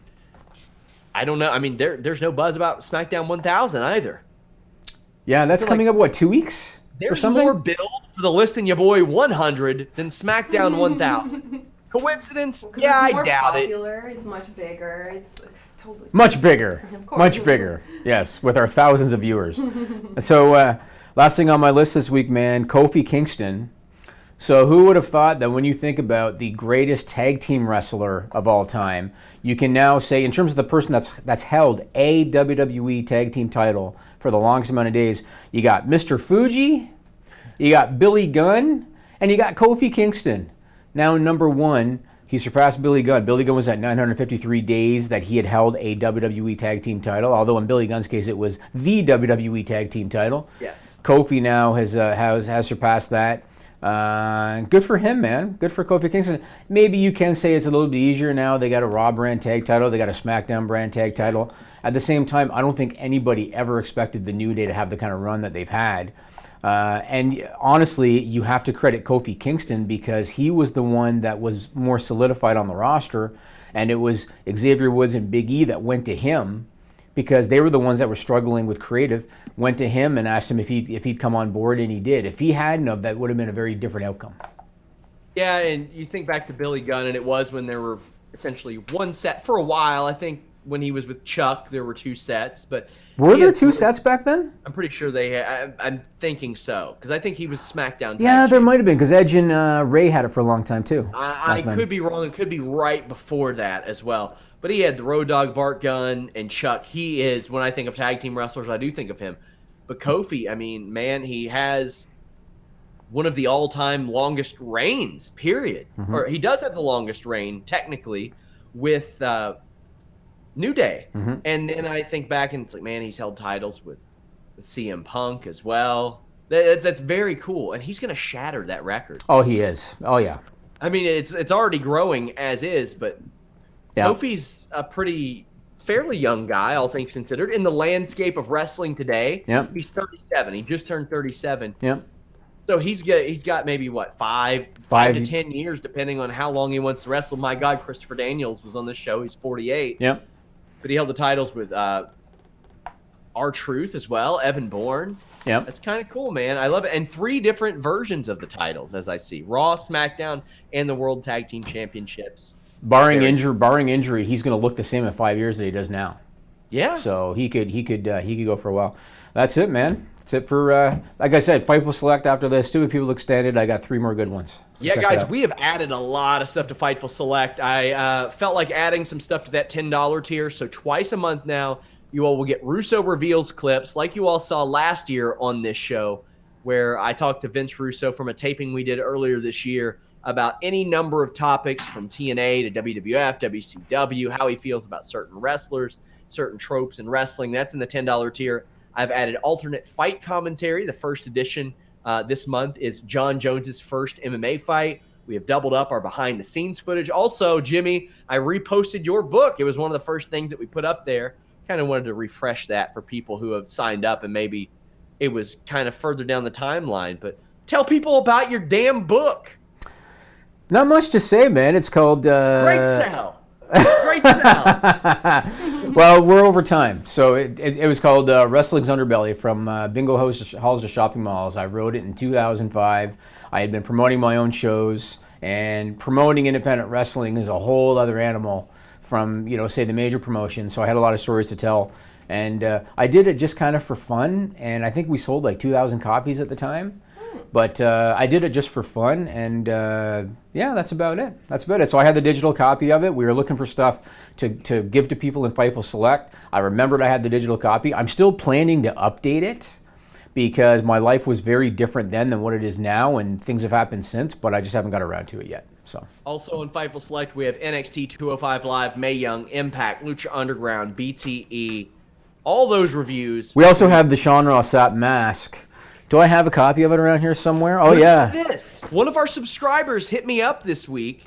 I don't know. I mean, there's no buzz about SmackDown 1000 either. Yeah, that's coming up, 2 weeks? There's more build for the Listing Your Boy 100 than SmackDown 1000. Coincidence? Yeah, I doubt popular. It's much bigger. It's totally much bigger. Of course. Much bigger. Yes, with our thousands of viewers. So, last thing on my list this week, man, Kofi Kingston. So who would have thought that when you think about the greatest tag team wrestler of all time, you can now say, in terms of the person that's held a WWE tag team title for the longest amount of days, you got Mr. Fuji, you got Billy Gunn, and you got Kofi Kingston. Now number one, he surpassed Billy Gunn. Billy Gunn was at 953 days that he had held a WWE tag team title, although in Billy Gunn's case it was the WWE tag team title. Yes. Kofi now has surpassed that. Good for him, man. Good for Kofi Kingston. Maybe you can say it's a little bit easier now. They got a Raw brand tag title. They got a SmackDown brand tag title. At the same time, I don't think anybody ever expected the New Day to have the kind of run that they've had. And honestly, you have to credit Kofi Kingston because he was the one that was more solidified on the roster. And it was Xavier Woods and Big E that went to him because they were the ones that were struggling with creative, went to him and asked him if he'd come on board, and he did. If he hadn't, that would have been a very different outcome. Yeah, and you think back to Billy Gunn, and it was when there were essentially one set for a while. I think when he was with Chuck, there were 2 sets. But were there 2 sets back then? I'm pretty sure they had. I'm thinking so, because I think he was SmackDown. Yeah, there might have been, because Edge and Ray had it for a long time, too. I could be wrong. It could be right before that as well. But he had the Road Dogg, Bart Gunn, and Chuck. He is, when I think of tag team wrestlers, I do think of him. But Kofi, I mean, man, he has one of the all-time longest reigns, period. Mm-hmm. Or he does have the longest reign, technically, with New Day. Mm-hmm. And then I think back, and it's like, man, he's held titles with CM Punk as well. That's very cool. And he's going to shatter that record. Oh, he is. Oh, yeah. I mean, it's already growing as is, but yeah. Kofi's a fairly young guy, all things considered, in the landscape of wrestling today. Yep. He's 37. He just turned 37. Yep. So he's got maybe what, five to 10 years, depending on how long he wants to wrestle. My God, Christopher Daniels was on this show. He's 48. Yep. But he held the titles with R-Truth as well, Evan Bourne. Yep. That's kind of cool, man. I love it. And 3 different versions of the titles, as I see: Raw, SmackDown, and the World Tag Team Championships. Barring injury, he's going to look the same in 5 years that he does now. Yeah. So he could go for a while. That's it, man. That's it for like I said, Fightful Select. After the Stupid People Extended, I got 3 more good ones. So yeah, guys, we have added a lot of stuff to Fightful Select. I felt like adding some stuff to that $10 tier. So twice a month now, you all will get Russo Reveals clips, like you all saw last year on this show, where I talked to Vince Russo from a taping we did earlier this year about any number of topics from TNA to WWF, WCW, how he feels about certain wrestlers, certain tropes in wrestling. That's in the $10 tier. I've added alternate fight commentary. The first edition this month is John Jones's first MMA fight. We have doubled up our behind-the-scenes footage. Also, Jimmy, I reposted your book. It was one of the first things that we put up there. Kind of wanted to refresh that for people who have signed up, and maybe it was kind of further down the timeline. But tell people about your damn book. Not much to say, man. It's called... Great sell. Great sell. Well, we're over time. So it was called Wrestling's Underbelly, from bingo halls to shopping malls. I wrote it in 2005. I had been promoting my own shows, and promoting independent wrestling is a whole other animal from, say, the major promotions. So I had a lot of stories to tell. And I did it just kind of for fun, and I think we sold like 2,000 copies at the time. But I did it just for fun, and yeah, that's about it. So I had the digital copy of it. We were looking for stuff to give to people in Fightful Select. I remembered I had the digital copy. I'm still planning to update it because my life was very different then than what it is now, and things have happened since, but I just haven't got around to it yet. So also in Fightful Select, we have NXT 205 Live, Mae Young, Impact, Lucha Underground, BTE, all those reviews. We also have the Sean Ross Sapp mask. Do I have a copy of it around here somewhere? Oh, yeah. This. One of our subscribers hit me up this week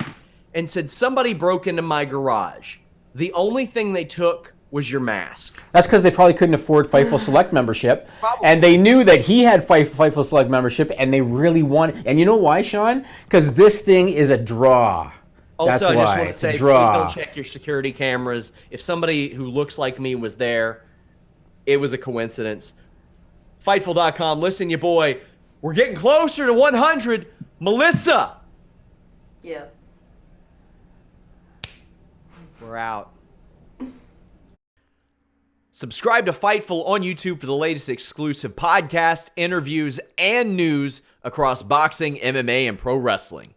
and said somebody broke into my garage. The only thing they took was your mask. That's because they probably couldn't afford Fightful Select membership. Probably. And they knew that he had Fightful Select membership, and they really wanted... And you know why, Sean? Because this thing is a draw. Also, That's I why. just want to say, please don't check your security cameras. If somebody who looks like me was there, it was a coincidence. Fightful.com. Listen, you boy, we're getting closer to 100. Melissa. Yes. We're out. Subscribe to Fightful on YouTube for the latest exclusive podcasts, interviews, and news across boxing, MMA, and pro wrestling.